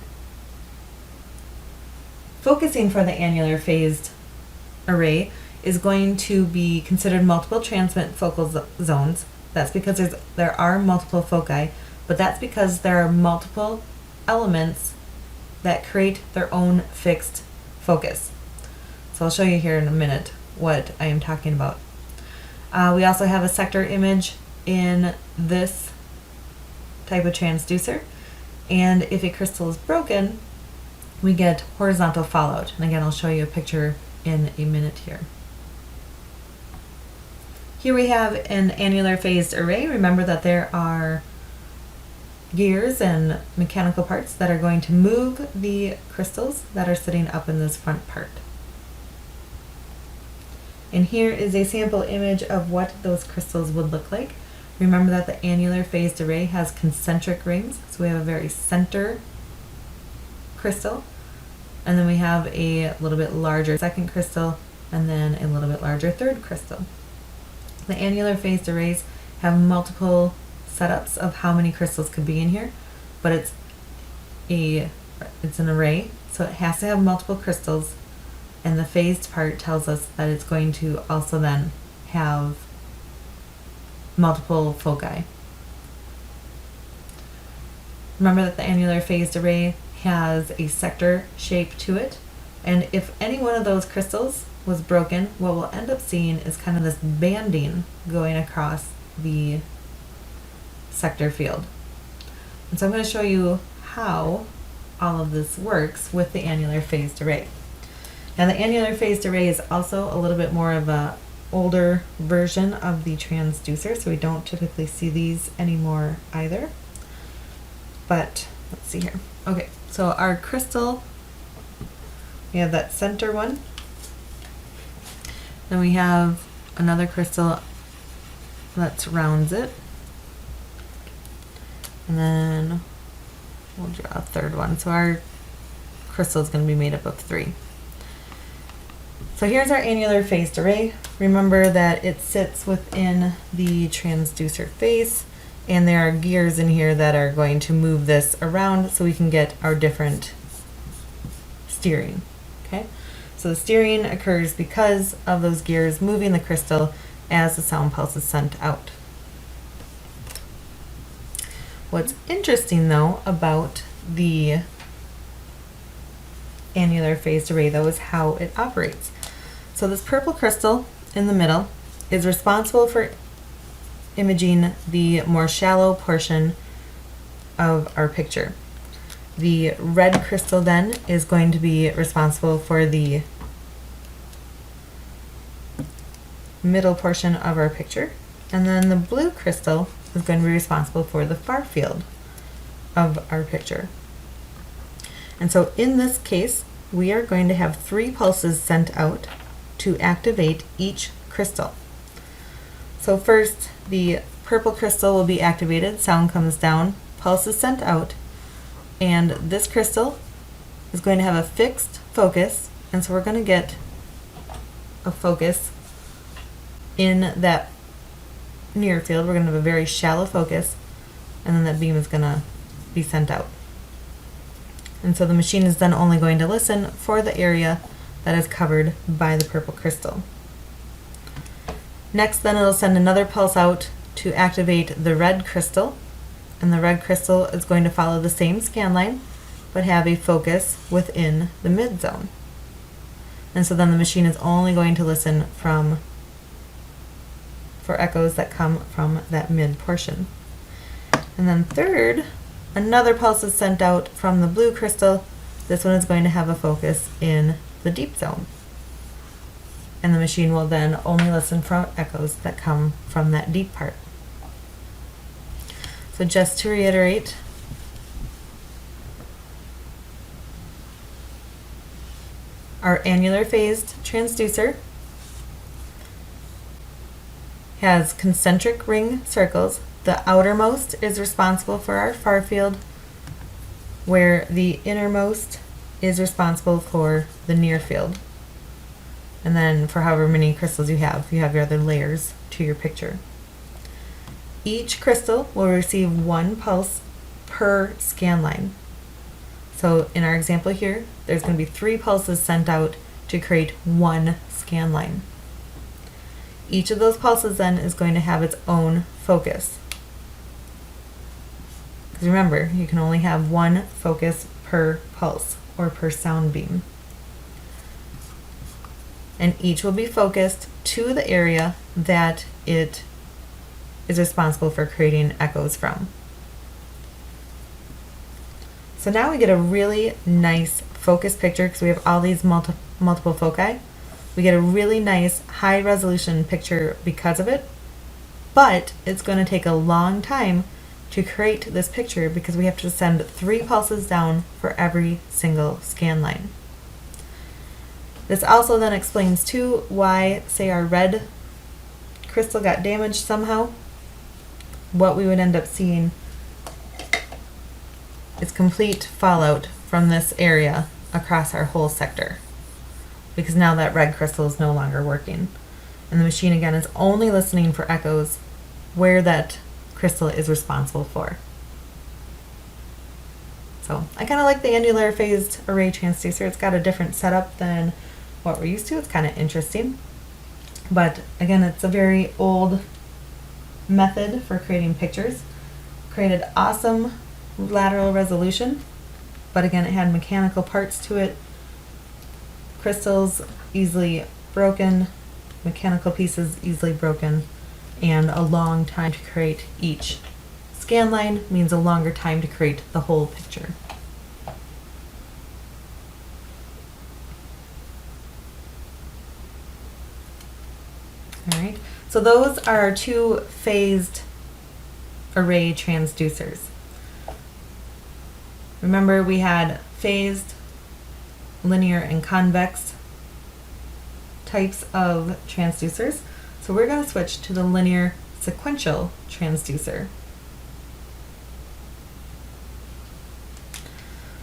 Focusing for the annular phased array is going to be considered multiple transmit focal zones. That's because there are multiple foci, but that's because there are multiple elements that create their own fixed focus. So I'll show you here in a minute what I am talking about. We also have a sector image in this type of transducer, and if a crystal is broken, we get horizontal fallout. And again, I'll show you a picture in a minute here. Here we have an annular phased array. Remember that there are gears and mechanical parts that are going to move the crystals that are sitting up in this front part. And here is a sample image of what those crystals would look like. Remember that the annular phased array has concentric rings, so we have a very center crystal, and then we have a little bit larger second crystal, and then a little bit larger third crystal. The annular phased arrays have multiple setups of how many crystals could be in here, but it's an array, so it has to have multiple crystals, and the phased part tells us that it's going to also then have multiple foci. Remember that the annular phased array has a sector shape to it, and if any one of those crystals was broken, what we'll end up seeing is kind of this banding going across the sector field. And so I'm going to show you how all of this works with the annular phased array. Now the annular phased array is also a little bit more of a older version of the transducer, so we don't typically see these anymore either. But let's see here. Okay, so our crystal, we have that center one. Then we have another crystal that surrounds it. And then we'll draw a third one. So our crystal is going to be made up of 3. So here's our annular phased array. Remember that it sits within the transducer face, and there are gears in here that are going to move this around so we can get our different steering. Okay, so the steering occurs because of those gears moving the crystal as the sound pulse is sent out. What's interesting though about the annular phased array though is how it operates. So this purple crystal in the middle is responsible for imaging the more shallow portion of our picture. The red crystal then is going to be responsible for the middle portion of our picture, and then the blue crystal is going to be responsible for the far field of our picture. And so in this case, we are going to have 3 pulses sent out to activate each crystal. So first, the purple crystal will be activated, sound comes down, pulse is sent out, and this crystal is going to have a fixed focus, and so we're going to get a focus in that near field. We're going to have a very shallow focus, and then that beam is going to be sent out. And so the machine is then only going to listen for the area that is covered by the purple crystal. Next, then it'll send another pulse out to activate the red crystal, and the red crystal is going to follow the same scan line but have a focus within the mid zone. And so then the machine is only going to listen for echoes that come from that mid portion. And then third, another pulse is sent out from the blue crystal. This one is going to have a focus in the deep zone. And the machine will then only listen for echoes that come from that deep part. So just to reiterate, our annular phased transducer has concentric ring circles. The outermost is responsible for our far field, where the innermost is responsible for the near field. And then for however many crystals you have your other layers to your picture. Each crystal will receive 1 pulse per scan line. So in our example here, there's going to be 3 pulses sent out to create 1 scan line. Each of those pulses then is going to have its own focus. Because remember, you can only have 1 focus per pulse or per sound beam. And each will be focused to the area that it is responsible for creating echoes from. So now we get a really nice focus picture because we have all these multiple foci. We get a really nice high resolution picture because of it, but it's going to take a long time to create this picture because we have to send 3 pulses down for every single scan line. This also then explains too why, say, our red crystal got damaged somehow, what we would end up seeing is complete fallout from this area across our whole sector, because now that red crystal is no longer working. And the machine again is only listening for echoes where that crystal is responsible for. So I kind of like the annular phased array transducer. It's got a different setup than what we're used to. It's kind of interesting. But again, it's a very old method for creating pictures. Created awesome lateral resolution, but again, it had mechanical parts to it. Crystals easily broken, mechanical pieces easily broken, and a long time to create each. Scan line means a longer time to create the whole picture. All right, so those are our two phased array transducers. Remember, we had phased, linear, and convex types of transducers. So we're going to switch to the linear sequential transducer.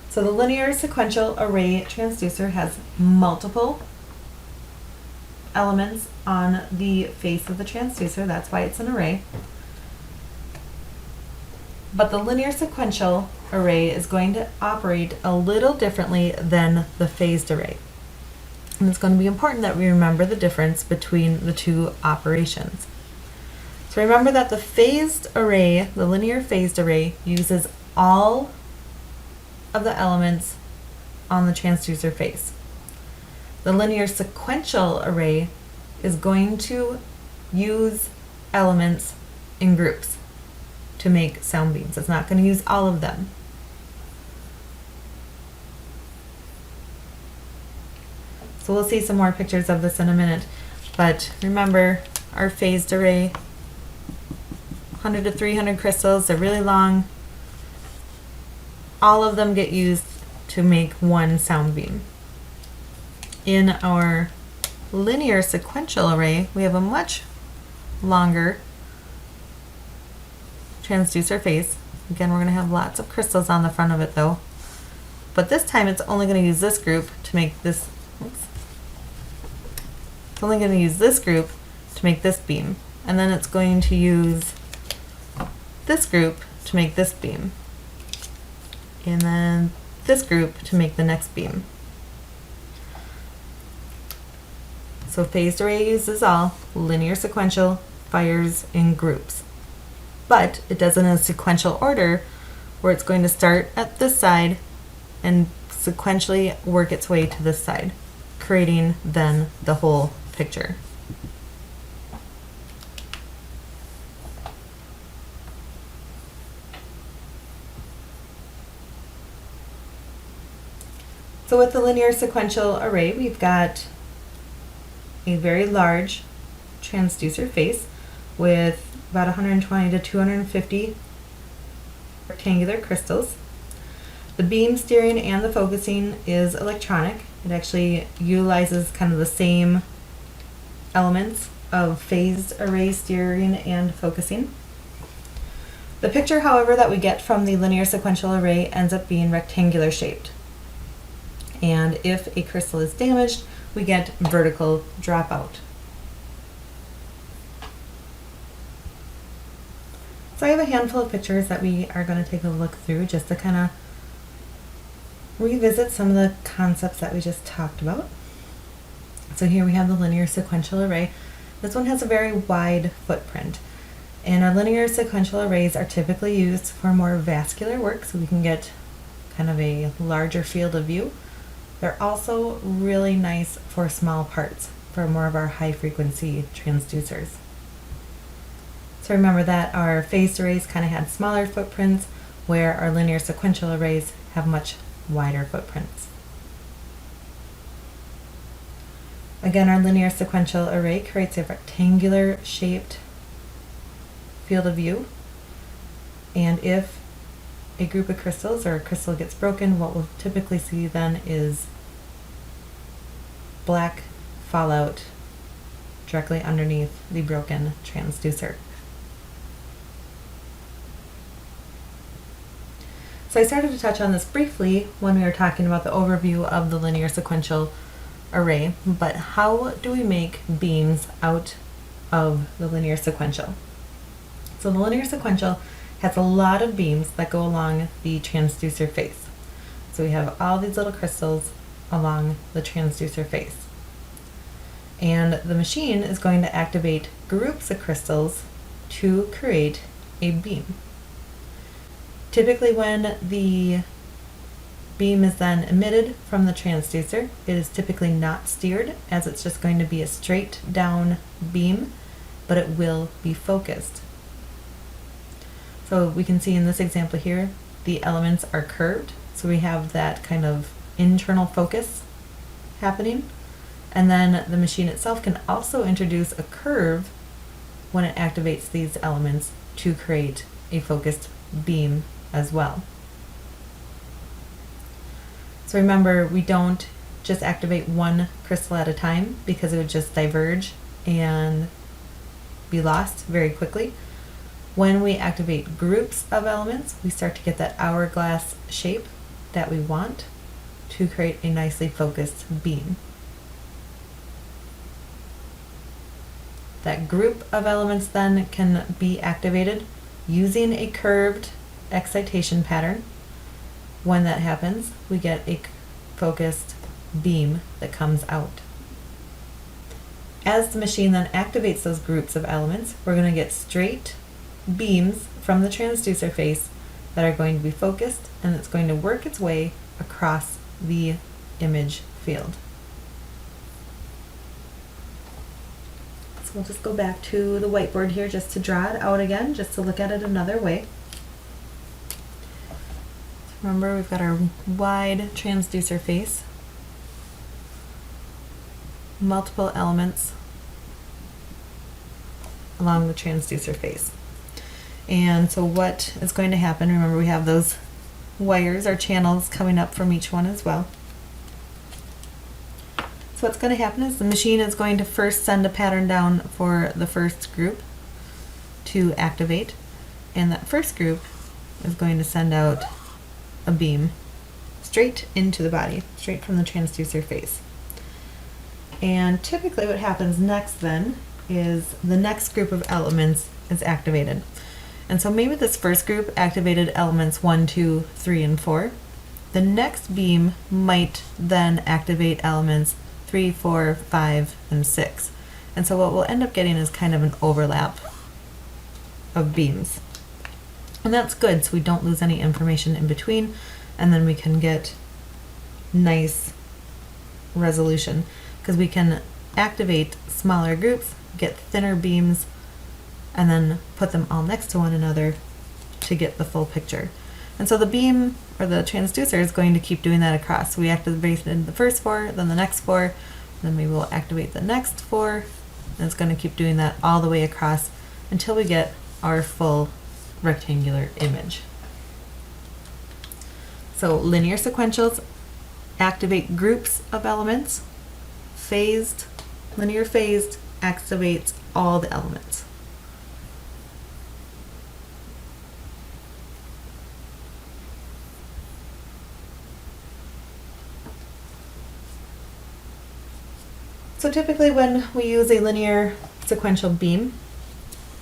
So the linear sequential array transducer has multiple elements on the face of the transducer. That's why it's an array. But the linear sequential array is going to operate a little differently than the phased array. And it's going to be important that we remember the difference between the two operations. So remember that the phased array, the linear phased array, uses all of the elements on the transducer face. The linear sequential array is going to use elements in groups to make sound beams. It's not going to use all of them. So we'll see some more pictures of this in a minute. But remember, our phased array, 100 to 300 crystals, they're really long. All of them get used to make one sound beam. In our linear sequential array, we have a much longer transducer face. Again, we're going to have lots of crystals on the front of it though. But this time it's only going to use this group to make this, it's only going to use this group to make this beam. And then it's going to use this group to make this beam. And then this group to make the next beam. So phased array uses all, linear sequential fires in groups. But it does it in a sequential order where it's going to start at this side and sequentially work its way to this side, creating then the whole picture. So with the linear sequential array, we've got a very large transducer face with about 120 to 250 rectangular crystals. The beam steering and the focusing is electronic. It actually utilizes kind of the same elements of phased array steering and focusing. The picture, however, that we get from the linear sequential array ends up being rectangular shaped. And if a crystal is damaged, we get vertical dropout. So I have a handful of pictures that we are going to take a look through just to kind of revisit some of the concepts that we just talked about. So here we have the linear sequential array. This one has a very wide footprint. And our linear sequential arrays are typically used for more vascular work, so we can get kind of a larger field of view. They're also really nice for small parts, for more of our high frequency transducers. So remember that our phased arrays kind of had smaller footprints, where our linear sequential arrays have much wider footprints. Again, our linear sequential array creates a rectangular shaped field of view. And if a group of crystals or a crystal gets broken, what we'll typically see then is black fallout directly underneath the broken transducer. So I started to touch on this briefly when we were talking about the overview of the linear sequential array, but how do we make beams out of the linear sequential? So the linear sequential has a lot of beams that go along the transducer face. So we have all these little crystals along the transducer face. And the machine is going to activate groups of crystals to create a beam. Typically when the beam is then emitted from the transducer, it is typically not steered, as it's just going to be a straight down beam, but it will be focused. So we can see in this example here, the elements are curved, so we have that kind of internal focus happening. And then the machine itself can also introduce a curve when it activates these elements to create a focused beam as well. So remember, we don't just activate one crystal at a time because it would just diverge and be lost very quickly. When we activate groups of elements, we start to get that hourglass shape that we want to create a nicely focused beam. That group of elements then can be activated using a curved excitation pattern. When that happens, we get a focused beam that comes out. As the machine then activates those groups of elements, we're going to get straight beams from the transducer face that are going to be focused, and it's going to work its way across the image field. So we'll just go back to the whiteboard here just to draw it out again, just to look at it another way. Remember, we've got our wide transducer face, multiple elements along the transducer face. And so what is going to happen, remember we have those wires or channels coming up from each one as well. So what's going to happen is the machine is going to first send a pattern down for the first group to activate, and that first group is going to send out a beam straight into the body, straight from the transducer face. And typically what happens next then is the next group of elements is activated. And so maybe this first group activated elements 1, 2, 3, and 4. The next beam might then activate elements 3, 4, 5, and 6. And so what we'll end up getting is kind of an overlap of beams. And that's good, so we don't lose any information in between, and then we can get nice resolution, because we can activate smaller groups, get thinner beams, and then put them all next to one another to get the full picture. And so the beam, or the transducer, is going to keep doing that across. So we activate the first 4, then the next 4, then maybe we'll activate the next 4, and it's going to keep doing that all the way across until we get our full rectangular image. So linear sequentials activate groups of elements. Phased, linear phased activates all the elements. So typically when we use a linear sequential beam,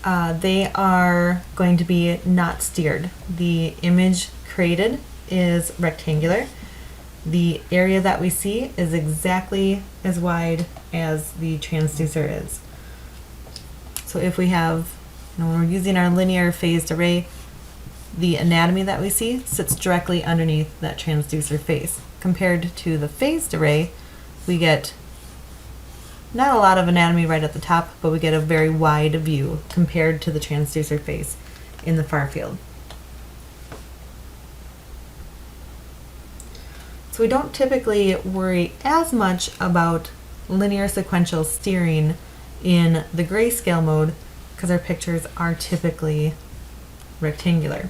they are going to be not steered. The image created is rectangular. The area that we see is exactly as wide as the transducer is. So if we have, when we're using our linear phased array, the anatomy that we see sits directly underneath that transducer face. Compared to the phased array, we get not a lot of anatomy right at the top, but we get a very wide view compared to the transducer face in the far field. So we don't typically worry as much about linear sequential steering in the grayscale mode because our pictures are typically rectangular.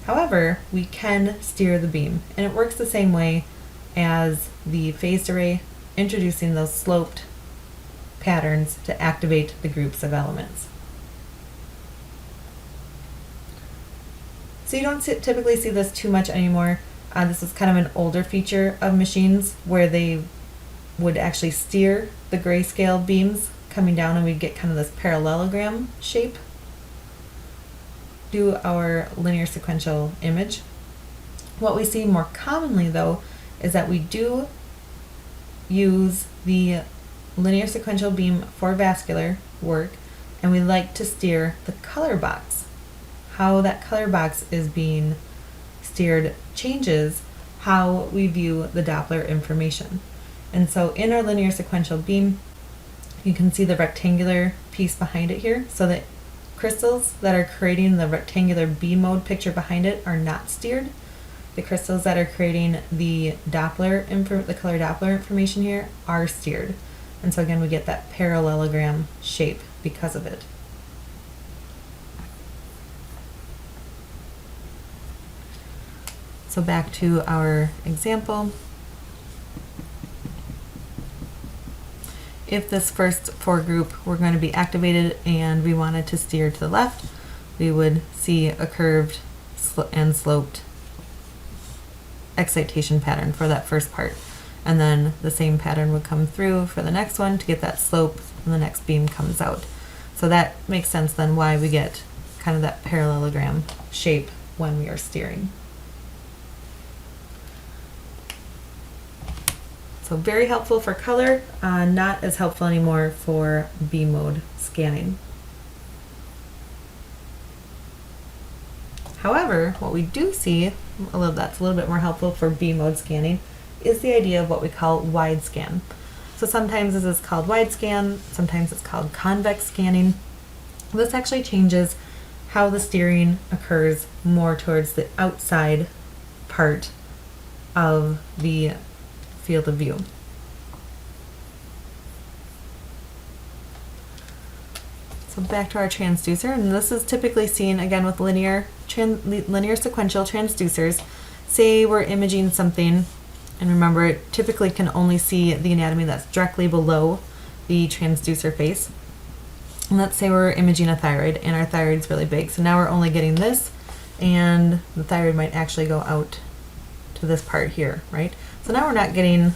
However, we can steer the beam, and it works the same way as the phased array introducing those sloped patterns to activate the groups of elements. So you don't typically see this too much anymore. This is kind of an older feature of machines where they would actually steer the grayscale beams coming down, and we get kind of this parallelogram shape. Do our linear sequential image. What we see more commonly though is that we do use the linear sequential beam for vascular work, and we like to steer the color box. How that color box is being steered changes how we view the Doppler information. And so in our linear sequential beam, you can see the rectangular piece behind it here. So the crystals that are creating the rectangular B mode picture behind it are not steered. The crystals that are creating the Doppler, the color Doppler information here are steered. And so again, we get that parallelogram shape because of it. So back to our example. If this first foregroup were going to be activated and we wanted to steer to the left, we would see a curved and sloped excitation pattern for that first part. And then the same pattern would come through for the next one to get that slope, and the next beam comes out. So that makes sense then why we get kind of that parallelogram shape when we are steering. So very helpful for color, not as helpful anymore for B mode scanning. However, what we do see, that's a little bit more helpful for B mode scanning, is the idea of what we call wide scan. So sometimes this is called wide scan, sometimes it's called convex scanning. This actually changes how the steering occurs more towards the outside part of the field of view. So back to our transducer, and this is typically seen again with linear sequential transducers. Say we're imaging something, and remember it typically can only see the anatomy that's directly below the transducer face. And let's say we're imaging a thyroid, and our thyroid's really big, so now we're only getting this, and the thyroid might actually go out to this part here, right? So now we're not getting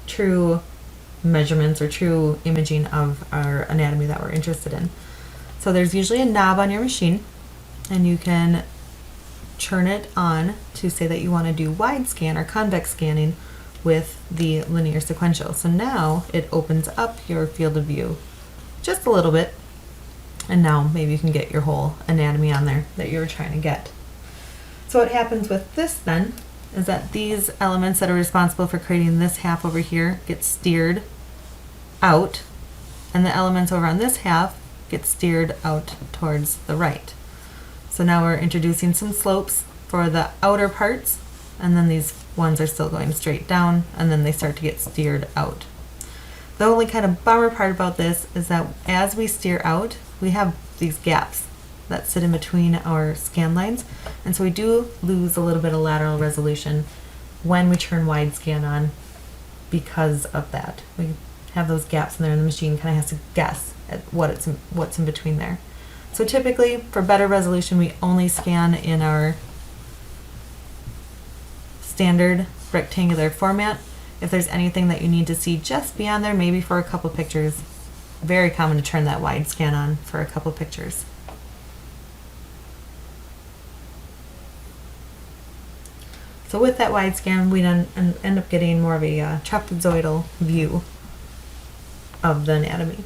true measurements or true imaging of our anatomy that we're interested in. So there's usually a knob on your machine, and you can turn it on to say that you want to do wide scan or convex scanning with the linear sequential. So now it opens up your field of view just a little bit, and now maybe you can get your whole anatomy on there that you were trying to get. So what happens with this then is that these elements that are responsible for creating this half over here get steered out, and the elements over on this half get steered out towards the right. So now we're introducing some slopes for the outer parts, and then these ones are still going straight down, and then they start to get steered out. The only kind of bummer part about this is that as we steer out, we have these gaps that sit in between our scan lines, and so we do lose a little bit of lateral resolution when we turn wide scan on because of that. We have those gaps in there, and the machine kind of has to guess at what's in between there. So typically, for better resolution, we only scan in our standard rectangular format. If there's anything that you need to see just beyond there, maybe for a couple pictures, very common to turn that wide scan on for a couple pictures. So with that wide scan, we then end up getting more of a trapezoidal view of the anatomy.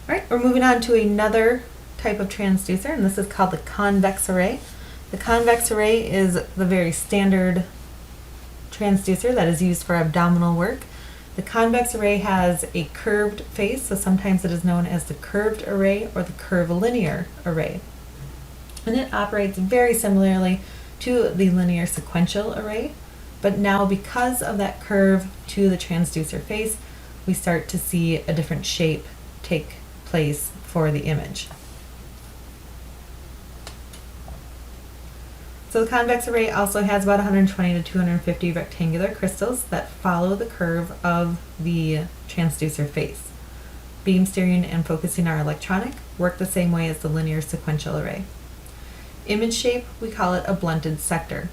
All right, we're moving on to another type of transducer, and this is called the convex array. The convex array is the very standard transducer that is used for abdominal work. The convex array has a curved face, so sometimes it is known as the curved array or the curvilinear array. And it operates very similarly to the linear sequential array, but now because of that curve to the transducer face, we start to see a different shape take place for the image. So the convex array also has about 120 to 250 rectangular crystals that follow the curve of the transducer face. Beam steering and focusing are electronic, work the same way as the linear sequential array. Image shape, we call it a blunted sector.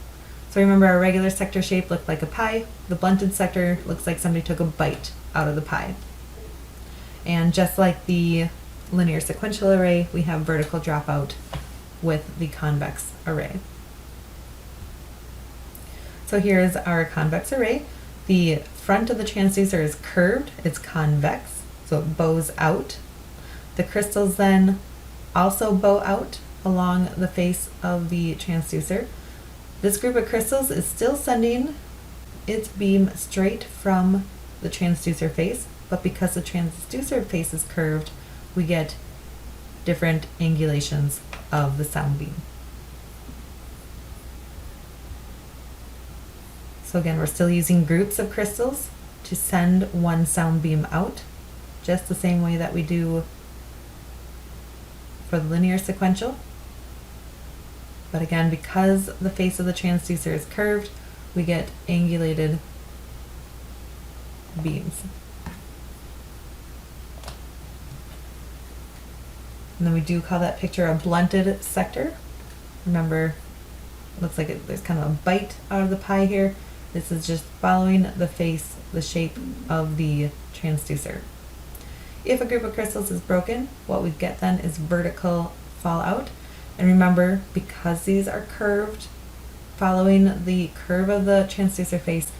So remember, our regular sector shape looked like a pie. The blunted sector looks like somebody took a bite out of the pie. And just like the linear sequential array, we have vertical dropout with the convex array. So here's our convex array. The front of the transducer is curved, it's convex, so it bows out. The crystals then also bow out along the face of the transducer. This group of crystals is still sending its beam straight from the transducer face, but because the transducer face is curved, we get different angulations of the sound beam. So again, we're still using groups of crystals to send one sound beam out, just the same way that we do for the linear sequential. But again, because the face of the transducer is curved, we get angulated beams. And then we do call that picture a blunted sector. Remember, it looks like there's kind of a bite out of the pie here. This is just following the face, the shape of the transducer. If a group of crystals is broken, what we get then is vertical fallout. And remember, because these are curved, following the curve of the transducer face,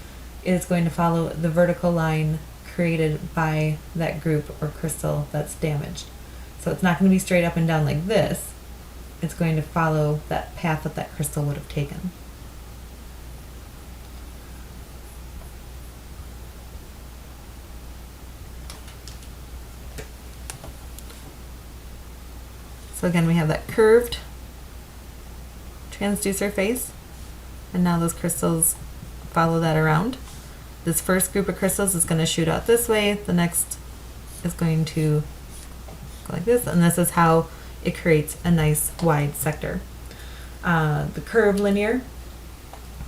it is going to follow the vertical line created by that group or crystal that's damaged. So it's not going to be straight up and down like this. It's going to follow that path that that crystal would have taken. So again, we have that curved transducer face, and now those crystals follow that around. This first group of crystals is going to shoot out this way, the next is going to go like this, and this is how it creates a nice wide sector. The curved linear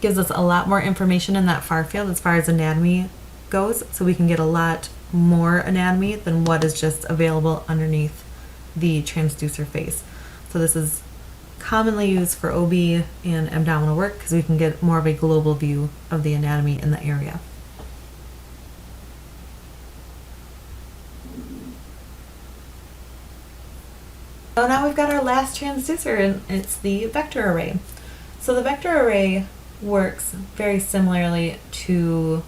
gives us a lot more information in that far field as far as anatomy goes, so we can get a lot more anatomy than what is just available underneath the transducer face. So this is commonly used for OB and abdominal work because we can get more of a global view of the anatomy in the area. So now we've got our last transducer, and it's the vector array. So the vector array works very similarly to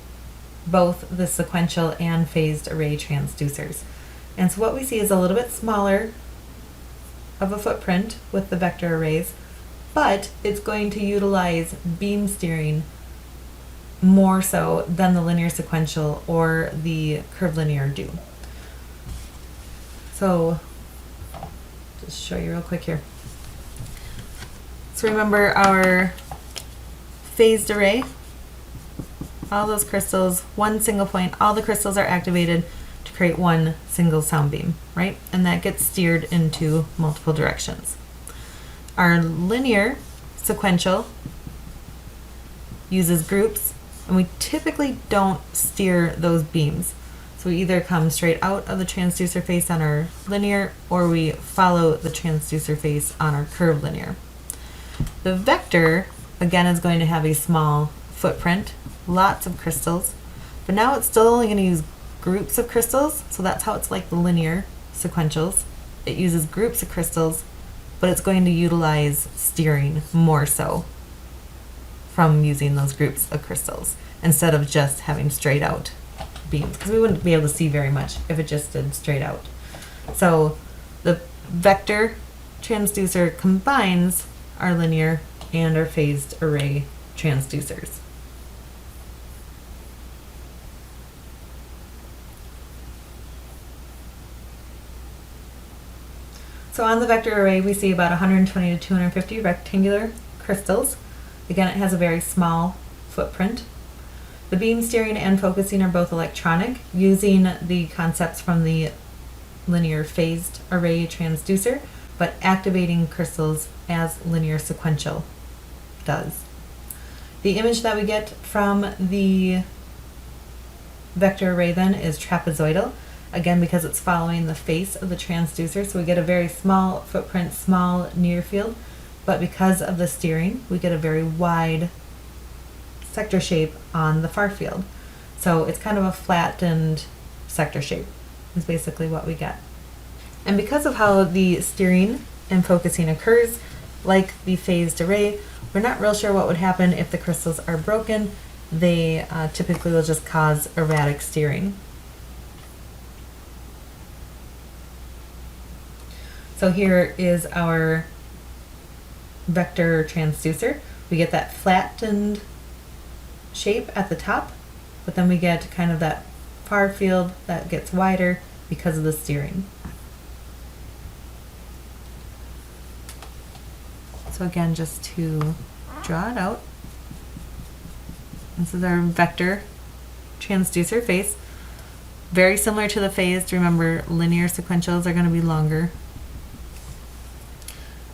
both the sequential and phased array transducers. And so what we see is a little bit smaller of a footprint with the vector arrays, but it's going to utilize beam steering more so than the linear sequential or the curvilinear do. So just show you real quick here. So remember our phased array, all those crystals, one single point, all the crystals are activated to create one single sound beam, right? And that gets steered into multiple directions. Our linear sequential uses groups, and we typically don't steer those beams. So we either come straight out of the transducer face on our linear, or we follow the transducer face on our curved linear. The vector, again, is going to have a small footprint, lots of crystals, but now it's still only going to use groups of crystals, so that's how it's like the linear sequentials. It uses groups of crystals, but it's going to utilize steering more so from using those groups of crystals instead of just having straight out beams, because we wouldn't be able to see very much if it just did straight out. So the vector transducer combines our linear and our phased array transducers. So on the vector array, we see about 120 to 250 rectangular crystals. Again, it has a very small footprint. The beam steering and focusing are both electronic, using the concepts from the linear phased array transducer, but activating crystals as linear sequential does. The image that we get from the vector array then is trapezoidal, again because it's following the face of the transducer, so we get a very small footprint, small near field, but because of the steering we get a very wide sector shape on the far field. So it's kind of a flattened sector shape is basically what we get. And because of how the steering and focusing occurs, like the phased array, we're not real sure what would happen if the crystals are broken. They typically will just cause erratic steering. So here is our vector transducer. We get that flattened shape at the top, but then we get kind of that far field that gets wider because of the steering. So again, just to draw it out, this is our vector transducer face. Very similar to the phased. Remember, linear sequentials are going to be longer.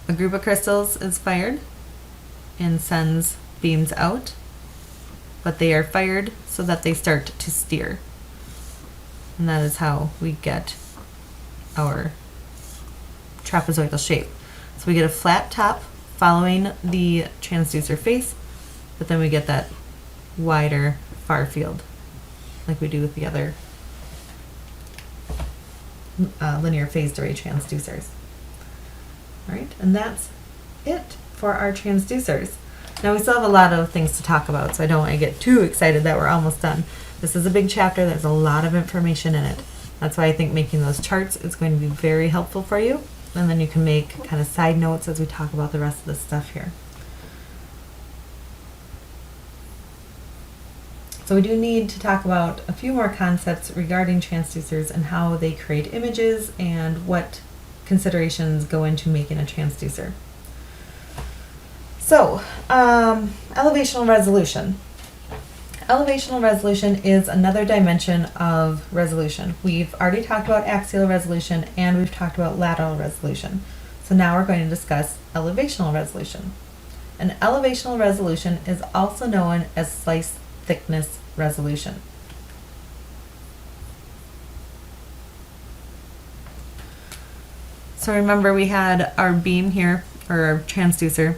A group of crystals is fired and sends beams out, but they are fired so that they start to steer. And that is how we get our trapezoidal shape. So we get a flat top following the transducer face, but then we get that wider far field like we do with the other linear phased array transducers. All right, and that's it for our transducers. Now we still have a lot of things to talk about, so I don't want to get too excited that we're almost done. This is a big chapter. There's a lot of information in it. That's why I think making those charts is going to be very helpful for you. And then you can make kind of side notes as we talk about the rest of this stuff here. So we do need to talk about a few more concepts regarding transducers and how they create images and what considerations go into making a transducer. So, elevational resolution. Elevational resolution is another dimension of resolution. We've already talked about axial resolution and we've talked about lateral resolution. So now we're going to discuss elevational resolution. An elevational resolution is also known as slice thickness resolution. So remember we had our beam here, or our transducer.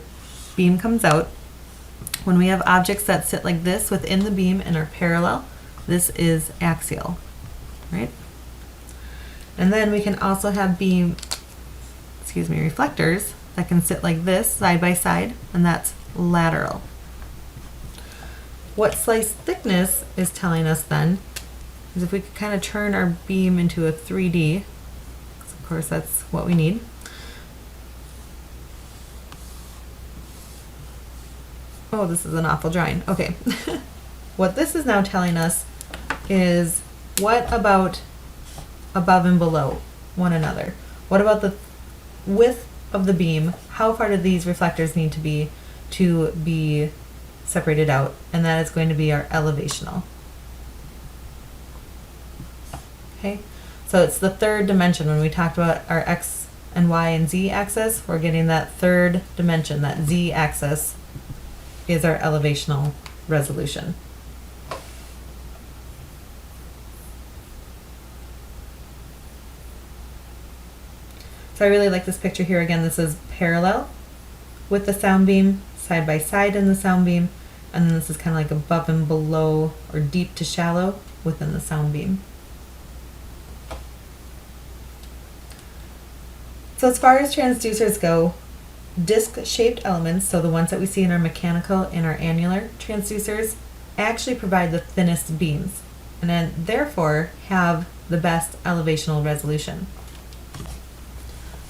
Beam comes out. When we have objects that sit like this within the beam and are parallel, this is axial, right? And then we can also have reflectors that can sit like this side by side, and that's lateral. What slice thickness is telling us then is if we could kind of turn our beam into a 3D, because of course that's what we need. Oh, this is an awful drawing. Okay. What this is now telling us is what about above and below one another? What about the width of the beam? How far do these reflectors need to be separated out? And that is going to be our elevational. Okay. So it's the third dimension. When we talked about our X and Y and Z axis, we're getting that third dimension, that Z axis is our elevational resolution. So I really like this picture here. Again, this is parallel with the sound beam, side by side in the sound beam, and then this is kind of like above and below, or deep to shallow within the sound beam. So as far as transducers go, disc-shaped elements, so the ones that we see in our mechanical and our annular transducers, actually provide the thinnest beams, and then therefore have the best elevational resolution.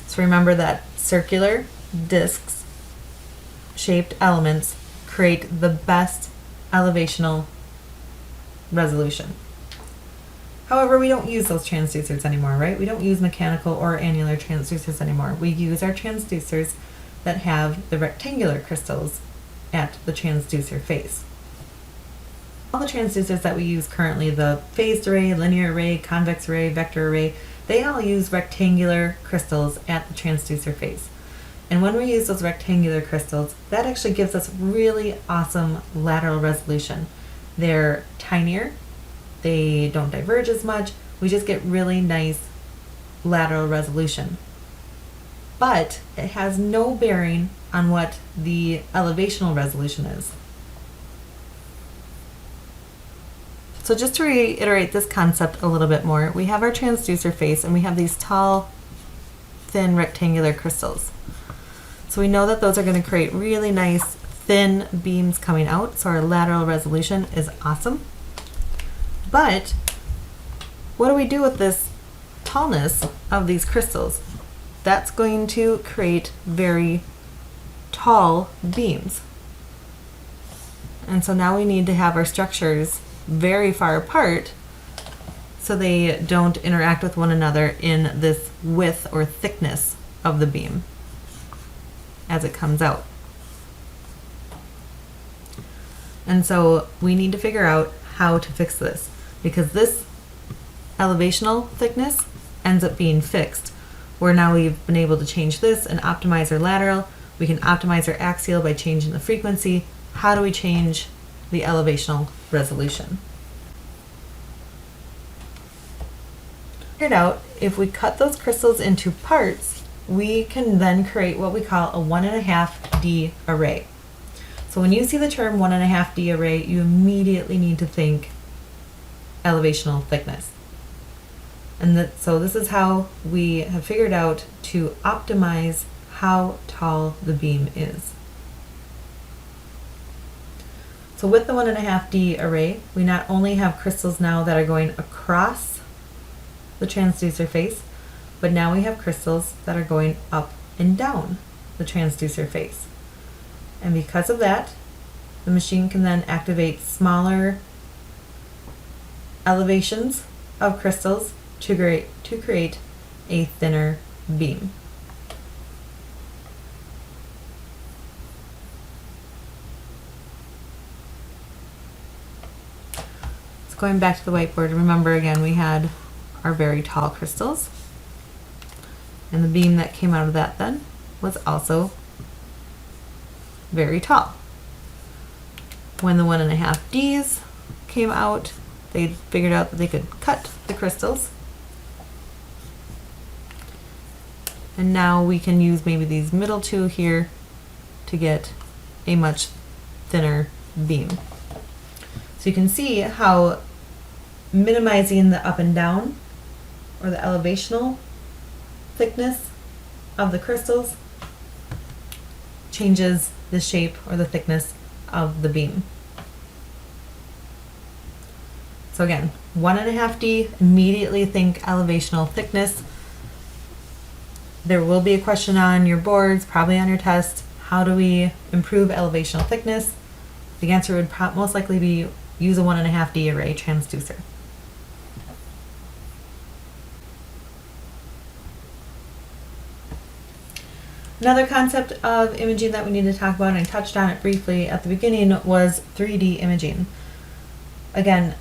So remember that circular discs-shaped elements create the best elevational resolution. However, we don't use those transducers anymore, right? We don't use mechanical or annular transducers anymore. We use our transducers that have the rectangular crystals at the transducer face. All the transducers that we use currently, the phased array, linear array, convex array, vector array, they all use rectangular crystals at the transducer face. And when we use those rectangular crystals, that actually gives us really awesome lateral resolution. They're tinier, they don't diverge as much, we just get really nice lateral resolution. But it has no bearing on what the elevational resolution is. So just to reiterate this concept a little bit more, we have our transducer face and we have these tall, thin rectangular crystals. So we know that those are going to create really nice thin beams coming out, so our lateral resolution is awesome. But what do we do with this tallness of these crystals? That's going to create very tall beams. And so now we need to have our structures very far apart so they don't interact with one another in this width or thickness of the beam as it comes out. And so we need to figure out how to fix this, because this elevational thickness ends up being fixed, where now we've been able to change this and optimize our lateral. We can optimize our axial by changing the frequency. How do we change the elevational resolution? Figured out, if we cut those crystals into parts, we can then create what we call a 1.5D array. So when you see the term 1.5D array, you immediately need to think elevational thickness. And so this is how we have figured out to optimize how tall the beam is. So with the 1.5D array, we not only have crystals now that are going across the transducer face, but now we have crystals that are going up and down the transducer face. And because of that, the machine can then activate smaller elevations of crystals to create a thinner beam. So going back to the whiteboard, remember again we had our very tall crystals, and the beam that came out of that then was also very tall. When the 1.5Ds came out, they figured out that they could cut the crystals, and now we can use maybe these middle two here to get a much thinner beam. So you can see how minimizing the up and down, or the elevational thickness of the crystals, changes the shape or the thickness of the beam. So again, 1.5D, immediately think elevational thickness. There will be a question on your boards, probably on your test, how do we improve elevational thickness? The answer would most likely be use a 1.5D array transducer. Another concept of imaging that we need to talk about, and I touched on it briefly at the beginning, was 3D imaging. Again,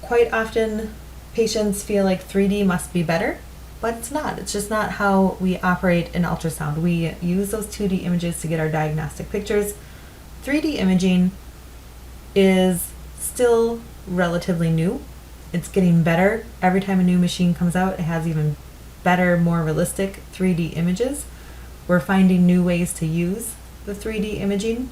quite often patients feel like 3D must be better, but it's not. It's just not how we operate in ultrasound. We use those 2D images to get our diagnostic pictures. 3D imaging is still relatively new. It's getting better. Every time a new machine comes out, it has even better, more realistic 3D images. We're finding new ways to use the 3D imaging,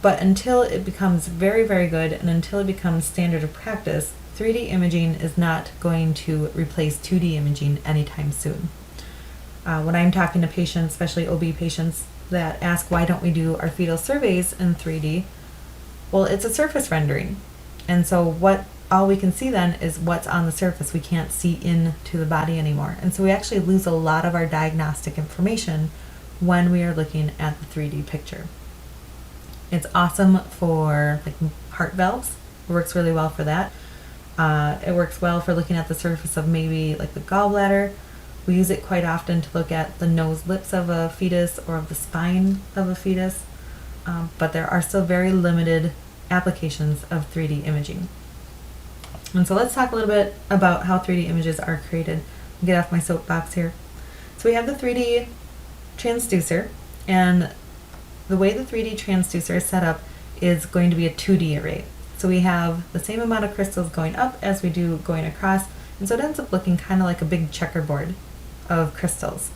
but until it becomes very, very good and until it becomes standard of practice, 3D imaging is not going to replace 2D imaging anytime soon. When I'm talking to patients, especially OB patients, that ask why don't we do our fetal surveys in 3D, well, it's a surface rendering. And so all we can see then is what's on the surface. We can't see into the body anymore. And so we actually lose a lot of our diagnostic information when we are looking at the 3D picture. It's awesome for like heart valves. It works really well for that. It works well for looking at the surface of maybe like the gallbladder. We use it quite often to look at the nose lips of a fetus or of the spine of a fetus. But there are still very limited applications of 3D imaging. And so let's talk a little bit about how 3D images are created. I'll get off my soapbox here. So we have the 3D transducer, And the way the 3D transducer is set up is going to be a 2D array. So we have the same amount of crystals going up as we do going across, and so it ends up looking kind of like a big checkerboard of crystals.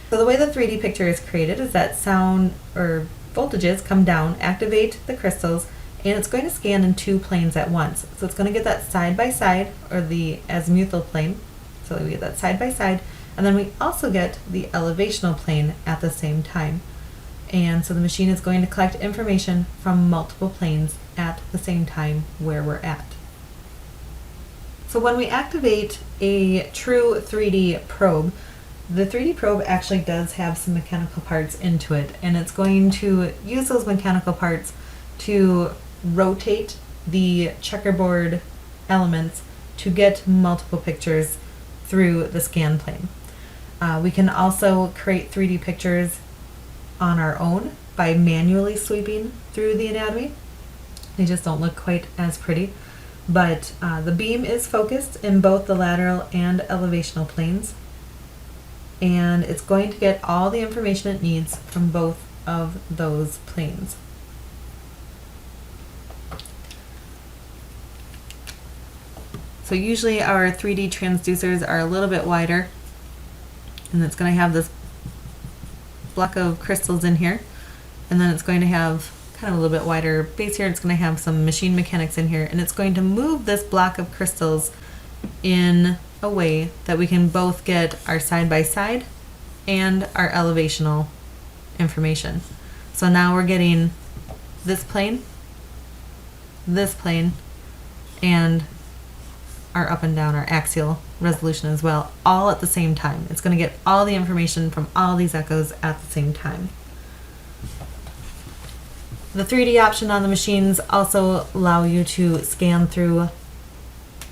So the way the 3D picture is created is that sound or voltages come down, activate the crystals, and it's going to scan in 2 planes at once. So it's going to get that side by side, or the azimuthal plane. So we get that side by side, and then we also get the elevational plane at the same time. And so the machine is going to collect information from multiple planes at the same time where we're at. So when we activate a true 3D probe, the 3D probe actually does have some mechanical parts into it, and it's going to use those mechanical parts to rotate the checkerboard elements to get multiple pictures through the scan plane. We can also create 3D pictures on our own by manually sweeping through the anatomy. They just don't look quite as pretty, but the beam is focused in both the lateral and elevational planes, and it's going to get all the information it needs from both of those planes. So usually our 3D transducers are a little bit wider, and it's going to have this block of crystals in here, and then it's going to have kind of a little bit wider base here. It's going to have some machine mechanics in here, and it's going to move this block of crystals in a way that we can both get our side by side and our elevational information. So now we're getting this plane, and our up and down, our axial resolution as well, all at the same time. It's going to get all the information from all these echoes at the same time. The 3D option on the machines also allow you to scan through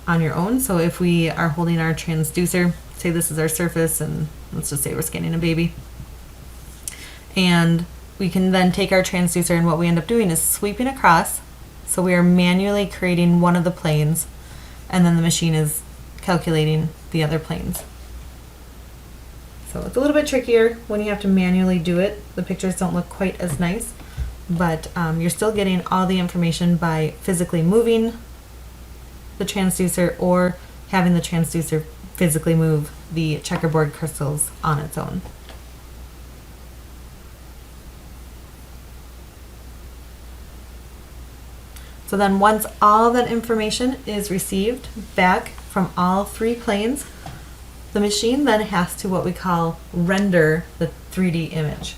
on your own. So if we are holding our transducer, say this is our surface, and let's just say we're scanning a baby, and we can then take our transducer, and what we end up doing is sweeping across. So we are manually creating one of the planes, and then the machine is calculating the other planes. So it's a little bit trickier when you have to manually do it. The pictures don't look quite as nice, but you're still getting all the information by physically moving the transducer or having the transducer physically move the checkerboard crystals on its own. So then once all that information is received back from all 3 planes, the machine then has to what we call render the 3D image.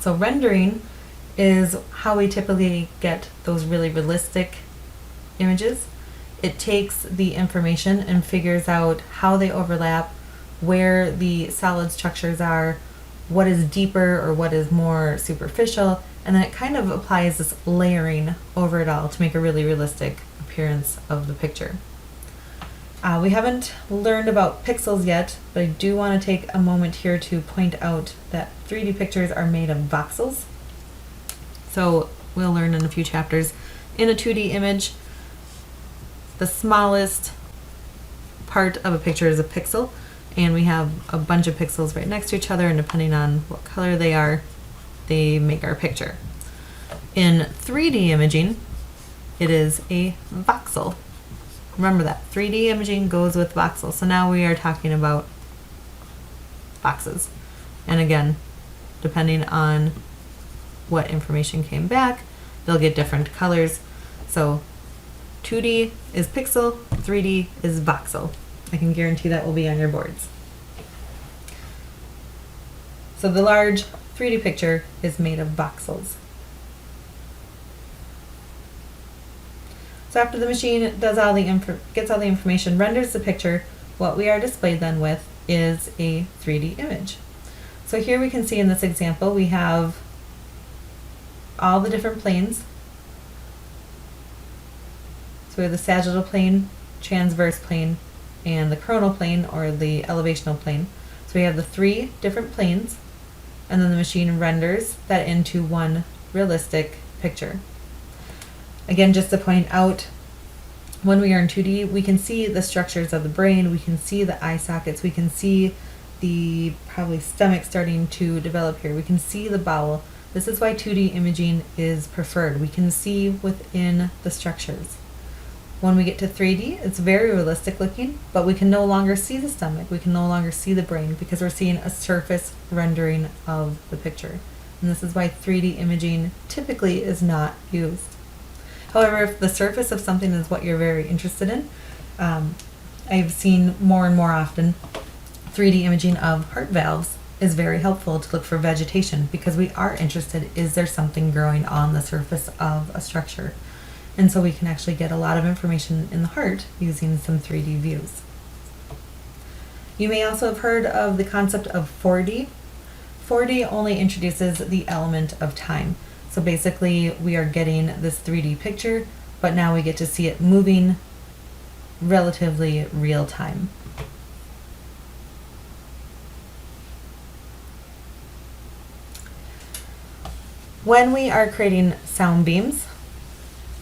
So rendering is how we typically get those really realistic images. It takes the information and figures out how they overlap, where the solid structures are, what is deeper or what is more superficial, and then it kind of applies this layering over it all to make a really realistic appearance of the picture. We haven't learned about pixels yet, but I do want to take a moment here to point out that 3D pictures are made of voxels. So we'll learn in a few chapters. In a 2D image, the smallest part of a picture is a pixel, and we have a bunch of pixels right next to each other, and depending on what color they are, they make our picture. In 3D imaging, it is a voxel. Remember that 3D imaging goes with voxel. So now we are talking about boxes. And again, depending on what information came back, they'll get different colors. So 2D is pixel, 3D is voxel. I can guarantee that will be on your boards. So the large 3D picture is made of voxels. So after the machine does all the gets all the information, renders the picture, what we are displayed then with is a 3D image. So here we can see in this example we have all the different planes. So we have the sagittal plane, transverse plane, and the coronal plane or the elevational plane. So we have the 3 different planes, and then the machine renders that into one realistic picture. Again, just to point out, when we are in 2D, we can see the structures of the brain, we can see the eye sockets, we can see the probably stomach starting to develop here. We can see the bowel. This is why 2D imaging is preferred. We can see within the structures. When we get to 3D, it's very realistic looking, but we can no longer see the stomach. We can no longer see the brain because we're seeing a surface rendering of the picture. And this is why 3D imaging typically is not used. However, if the surface of something is what you're very interested in, I've seen more and more often 3D imaging of heart valves is very helpful to look for vegetation because we are interested, is there something growing on the surface of a structure? And so we can actually get a lot of information in the heart using some 3D views. You may also have heard of the concept of 4D. 4D only introduces the element of time. So basically we are getting this 3D picture, but now we get to see it moving relatively real time. When we are creating sound beams,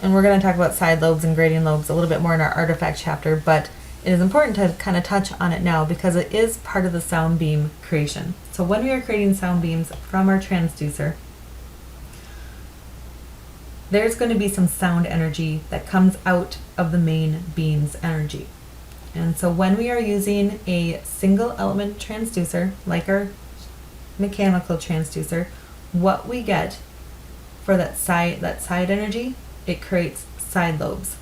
and we're going to talk about side lobes and grading lobes a little bit more in our artifact chapter, but it is important to kind of touch on it now because it is part of the sound beam creation. So when we are creating sound beams from our transducer, there's going to be some sound energy that comes out of the main beam's energy. And so when we are using a single element transducer, like our mechanical transducer, what we get for that side energy, it creates side lobes.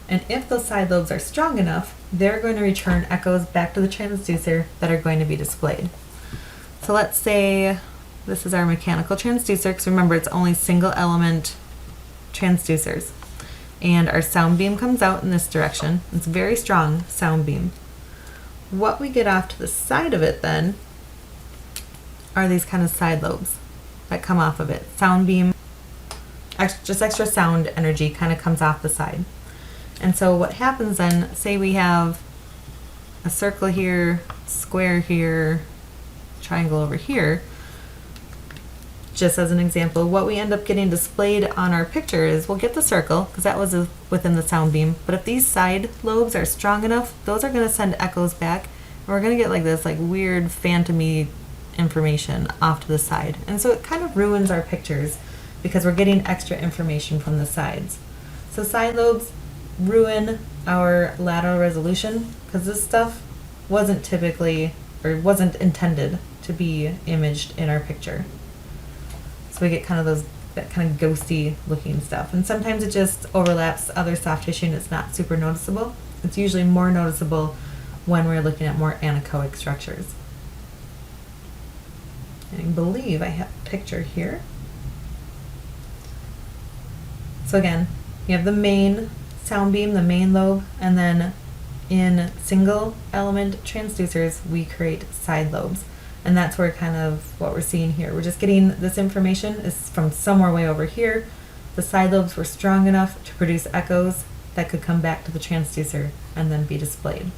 And if those side lobes are strong enough, they're going to return echoes back to the transducer that are going to be displayed. So let's say this is our mechanical transducer, because remember it's only single element transducers. And our sound beam comes out in this direction. It's a very strong sound beam. What we get off to the side of it then are these kind of side lobes that come off of it. Sound beam, just extra sound energy kind of comes off the side. And so what happens then, say we have a circle here, square here, triangle over here, just as an example, what we end up getting displayed on our picture is we'll get the circle, because that was within the sound beam, but if these side lobes are strong enough, those are going to send echoes back, and we're going to get like this like weird phantomy information off to the side. And so it kind of ruins our pictures because we're getting extra information from the sides. So side lobes ruin our lateral resolution because this stuff wasn't typically or wasn't intended to be imaged in our picture. So we get kind of that kind of ghosty looking stuff. And sometimes it just overlaps other soft tissue and it's not super noticeable. It's usually more noticeable when we're looking at more anechoic structures. And I believe I have a picture here. So again, you have the main sound beam, the main lobe, and then in single element transducers, we create side lobes. And that's where kind of what we're seeing here. We're just getting this information is from somewhere way over here. The side lobes were strong enough to produce echoes that could come back to the transducer and then be displayed.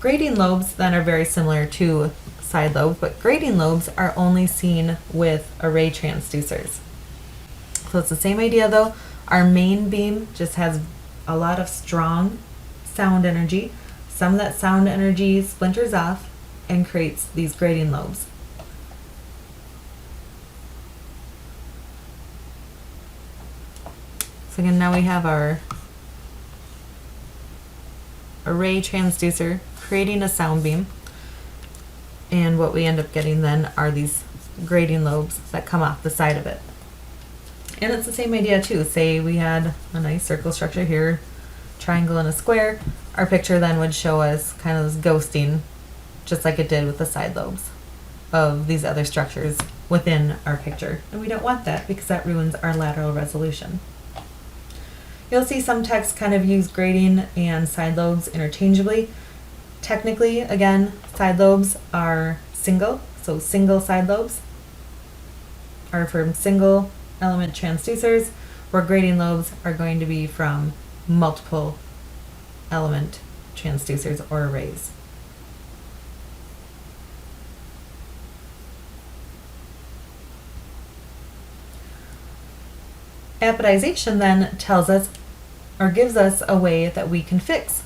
Grading lobes then are very similar to side lobes, but grading lobes are only seen with array transducers. So it's the same idea though. Our main beam just has a lot of strong sound energy. Some of that sound energy splinters off and creates these grading lobes. So again, now we have our array transducer creating a sound beam, and what we end up getting then are these grading lobes that come off the side of it. And it's the same idea too. Say we had a nice circle structure here, triangle and a square. Our picture then would show us kind of this ghosting, just like it did with the side lobes of these other structures within our picture. And we don't want that because that ruins our lateral resolution. You'll see some texts kind of use grading and side lobes interchangeably. Technically, again, side lobes are single, so single side lobes are from single element transducers, where grading lobes are going to be from multiple element transducers or arrays. Apodization then tells us or gives us a way that we can fix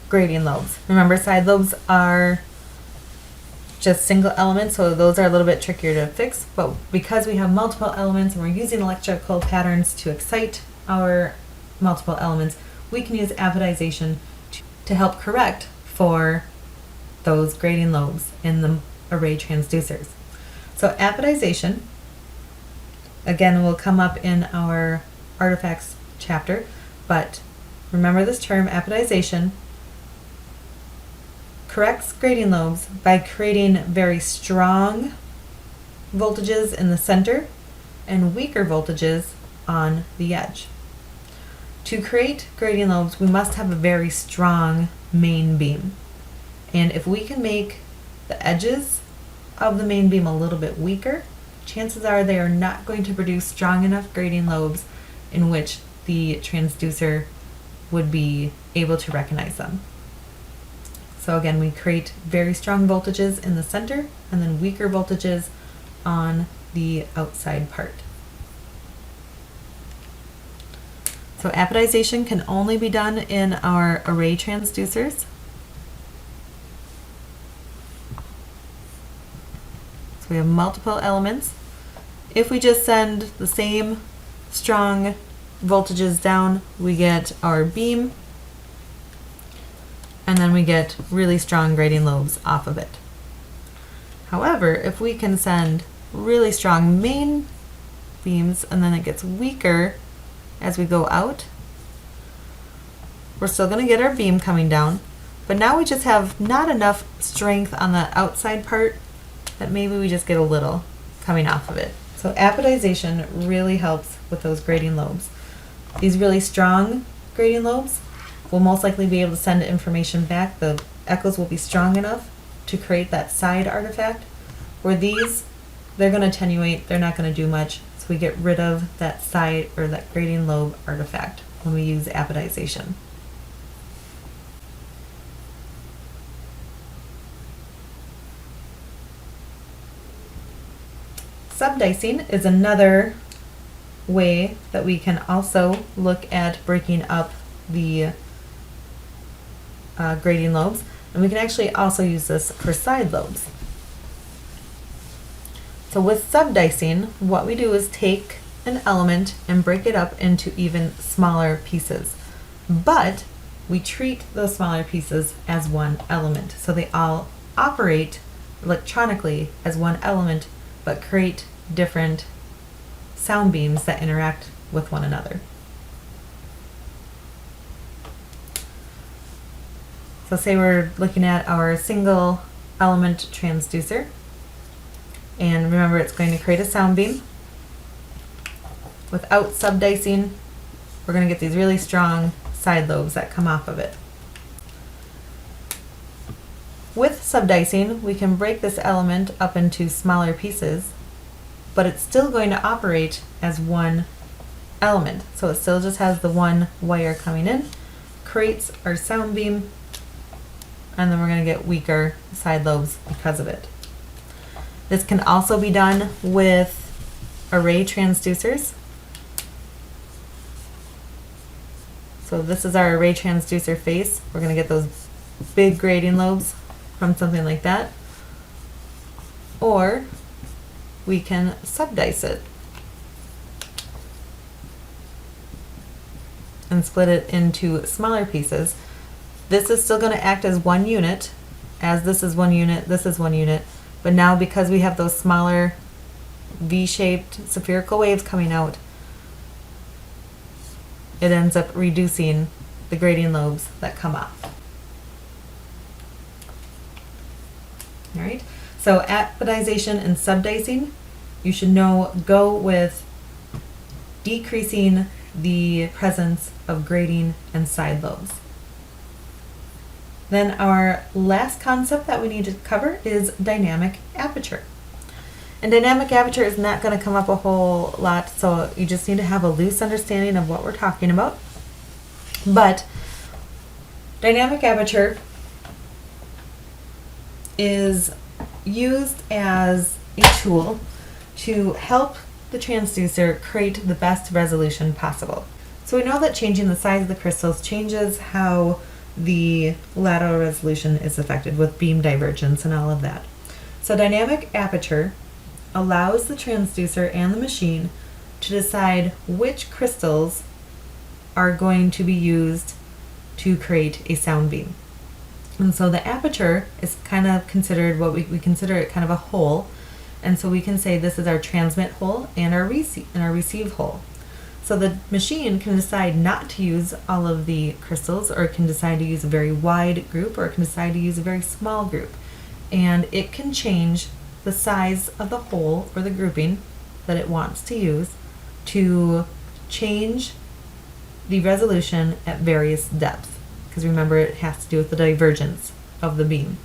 grading lobes. Remember, side lobes are just single elements, so those are a little bit trickier to fix, but because we have multiple elements and we're using electrical patterns to excite our multiple elements, we can use apodization to help correct for those grading lobes in the array transducers. So apodization, again, will come up in our artifacts chapter, but remember this term, apodization, corrects grading lobes by creating very strong voltages in the center and weaker voltages on the edge. To create grading lobes, we must have a very strong main beam. And if we can make the edges of the main beam a little bit weaker, chances are they are not going to produce strong enough grading lobes in which the transducer would be able to recognize them. So again, we create very strong voltages in the center and then weaker voltages on the outside part. So apodization can only be done in our array transducers. So we have multiple elements. If we just send the same strong voltages down, we get our beam, and then we get really strong grading lobes off of it. However, if we can send really strong main beams and then it gets weaker as we go out, we're still going to get our beam coming down, but now we just have not enough strength on the outside part that maybe we just get a little coming off of it. So apodization really helps with those grading lobes. These really strong grading lobes will most likely be able to send information back. The echoes will be strong enough to create that side artifact, where these, they're going to attenuate, they're not going to do much, so we get rid of that side or that grading lobe artifact when we use apodization. Subdicing is another way that we can also look at breaking up the grading lobes, and we can actually also use this for side lobes. So with subdicing, what we do is take an element and break it up into even smaller pieces, but we treat those smaller pieces as one element. So they all operate electronically as one element, but create different sound beams that interact with one another. So say we're looking at our single element transducer, and remember it's going to create a sound beam. Without subdicing, we're going to get these really strong side lobes that come off of it. With subdicing, we can break this element up into smaller pieces, but it's still going to operate as one element. So it still just has the one wire coming in, creates our sound beam, and then we're going to get weaker side lobes because of it. This can also be done with array transducers. So this is our array transducer face. We're going to get those big grading lobes from something like that. Or we can subdice it and split it into smaller pieces. This is still going to act as one unit, as this is one unit, this is one unit, but now because we have those smaller V-shaped spherical waves coming out, it ends up reducing the grading lobes that come off. All right, so apodization and subdicing, you should know, go with decreasing the presence of grading and side lobes. Then our last concept that we need to cover is dynamic aperture. And dynamic aperture is not going to come up a whole lot, so you just need to have a loose understanding of what we're talking about. But dynamic aperture is used as a tool to help the transducer create the best resolution possible. So we know that changing the size of the crystals changes how the lateral resolution is affected with beam divergence and all of that. So dynamic aperture allows the transducer and the machine to decide which crystals are going to be used to create a sound beam. And so the aperture is kind of considered what we consider it kind of a hole. And so we can say this is our transmit hole and our receive hole. So the machine can decide not to use all of the crystals, or it can decide to use a very wide group, or it can decide to use a very small group. And it can change the size of the hole or the grouping that it wants to use to change the resolution at various depths. Because remember, it has to do with the divergence of the beam.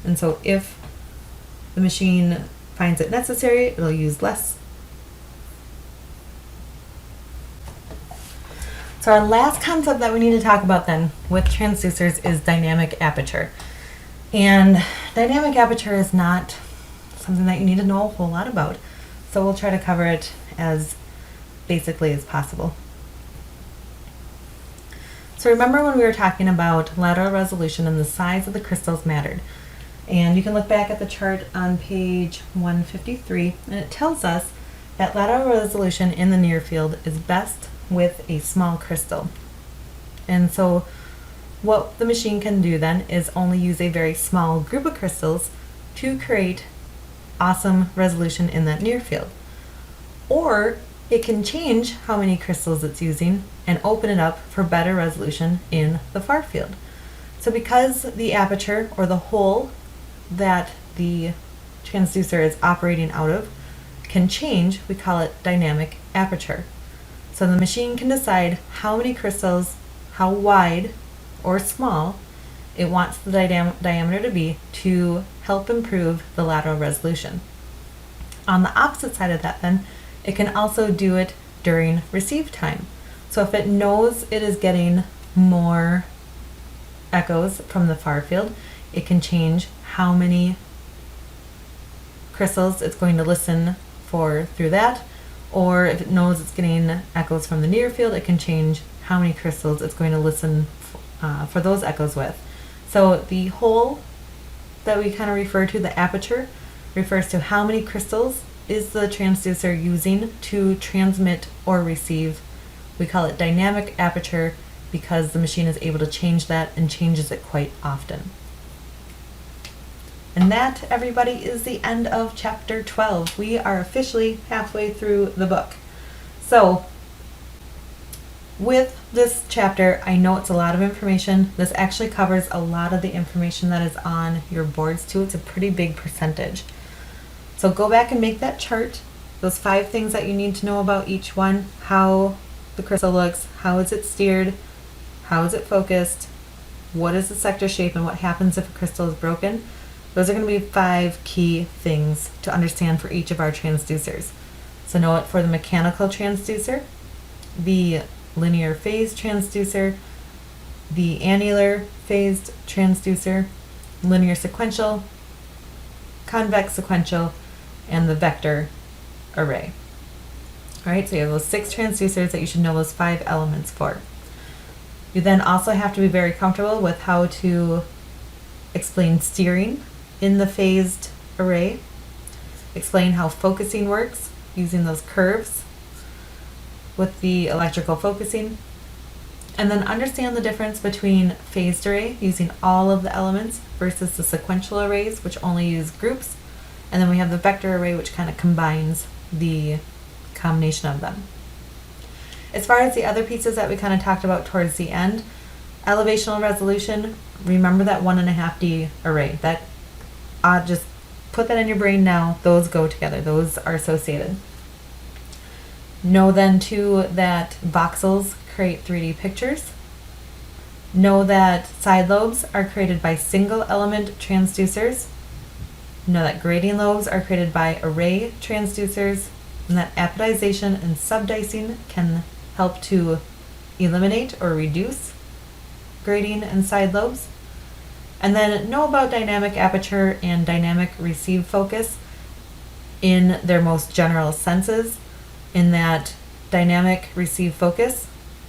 And so if the machine finds it necessary, it'll use less. So our last concept that we need to talk about then with transducers is dynamic aperture. And dynamic aperture is not something that you need to know a whole lot about. So we'll try to cover it as basically as possible. So remember when we were talking about lateral resolution and the size of the crystals mattered. And you can look back at the chart on page 153, and it tells us that lateral resolution in the near field is best with a small crystal. And so what the machine can do then is only use a very small group of crystals to create awesome resolution in that near field. Or it can change how many crystals it's using and open it up for better resolution in the far field. So because the aperture, or the hole that the transducer is operating out of, can change, we call it dynamic aperture. So the machine can decide how many crystals, how wide or small it wants the diameter to be to help improve the lateral resolution. On the opposite side of that then, it can also do it during receive time. So if it knows it is getting more echoes from the far field, it can change how many crystals it's going to listen for through that. Or if it knows it's getting echoes from the near field, it can change how many crystals it's going to listen for those echoes with. So the hole that we kind of refer to, the aperture, refers to how many crystals is the transducer using to transmit or receive. We call it dynamic aperture because the machine is able to change that and changes it quite often. And that, everybody, is the end of chapter 12. We are officially halfway through the book. So, with this chapter, I know it's a lot of information. This actually covers a lot of the information that is on your boards too. It's a pretty big percentage. So go back and make that chart. Those 5 things that you need to know about each one. How the crystal looks, how is it steered, how is it focused, what is the sector shape, and what happens if a crystal is broken. Those are going to be 5 key things to understand for each of our transducers. So know it for the mechanical transducer, the linear phase transducer, the annular phased transducer, linear sequential, convex sequential, and the vector array. Alright, so you have those 6 transducers that you should know those 5 elements for. You then also have to be very comfortable with how to explain steering in the phased array, explain how focusing works using those curves with the electrical focusing, and then understand the difference between phased array using all of the elements versus the sequential arrays, which only use groups, and then we have the vector array, which kind of combines the combination of them. As far as the other pieces that we kind of talked about towards the end, elevational resolution, remember that 1.5D array. That just put that in your brain now. Those go together. Those are associated. Know then too that voxels create 3D pictures. Know that side lobes are created by single element transducers. Know that grading lobes are created by array transducers, and that apodization and subdicing can help to eliminate or reduce grading and side lobes. And then know about dynamic aperture and dynamic receive focus in their most general senses, in that Dynamic receive focus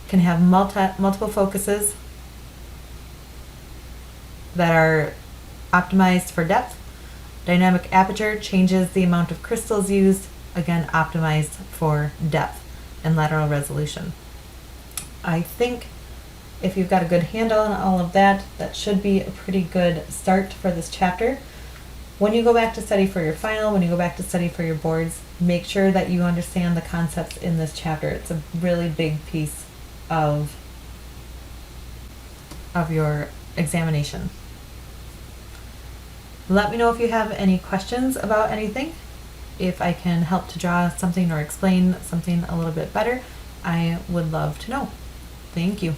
can have multiple focuses that are optimized for depth. Dynamic aperture changes the amount of crystals used, again optimized for depth and lateral resolution. I think if you've got a good handle on all of that, that should be a pretty good start for this chapter. When you go back to study for your final, when you go back to study for your boards, make sure that you understand the concepts in this chapter. It's a really big piece of your examination. Let me know if you have any questions about anything. If I can help to draw something or explain something a little bit better, I would love to know. Thank you.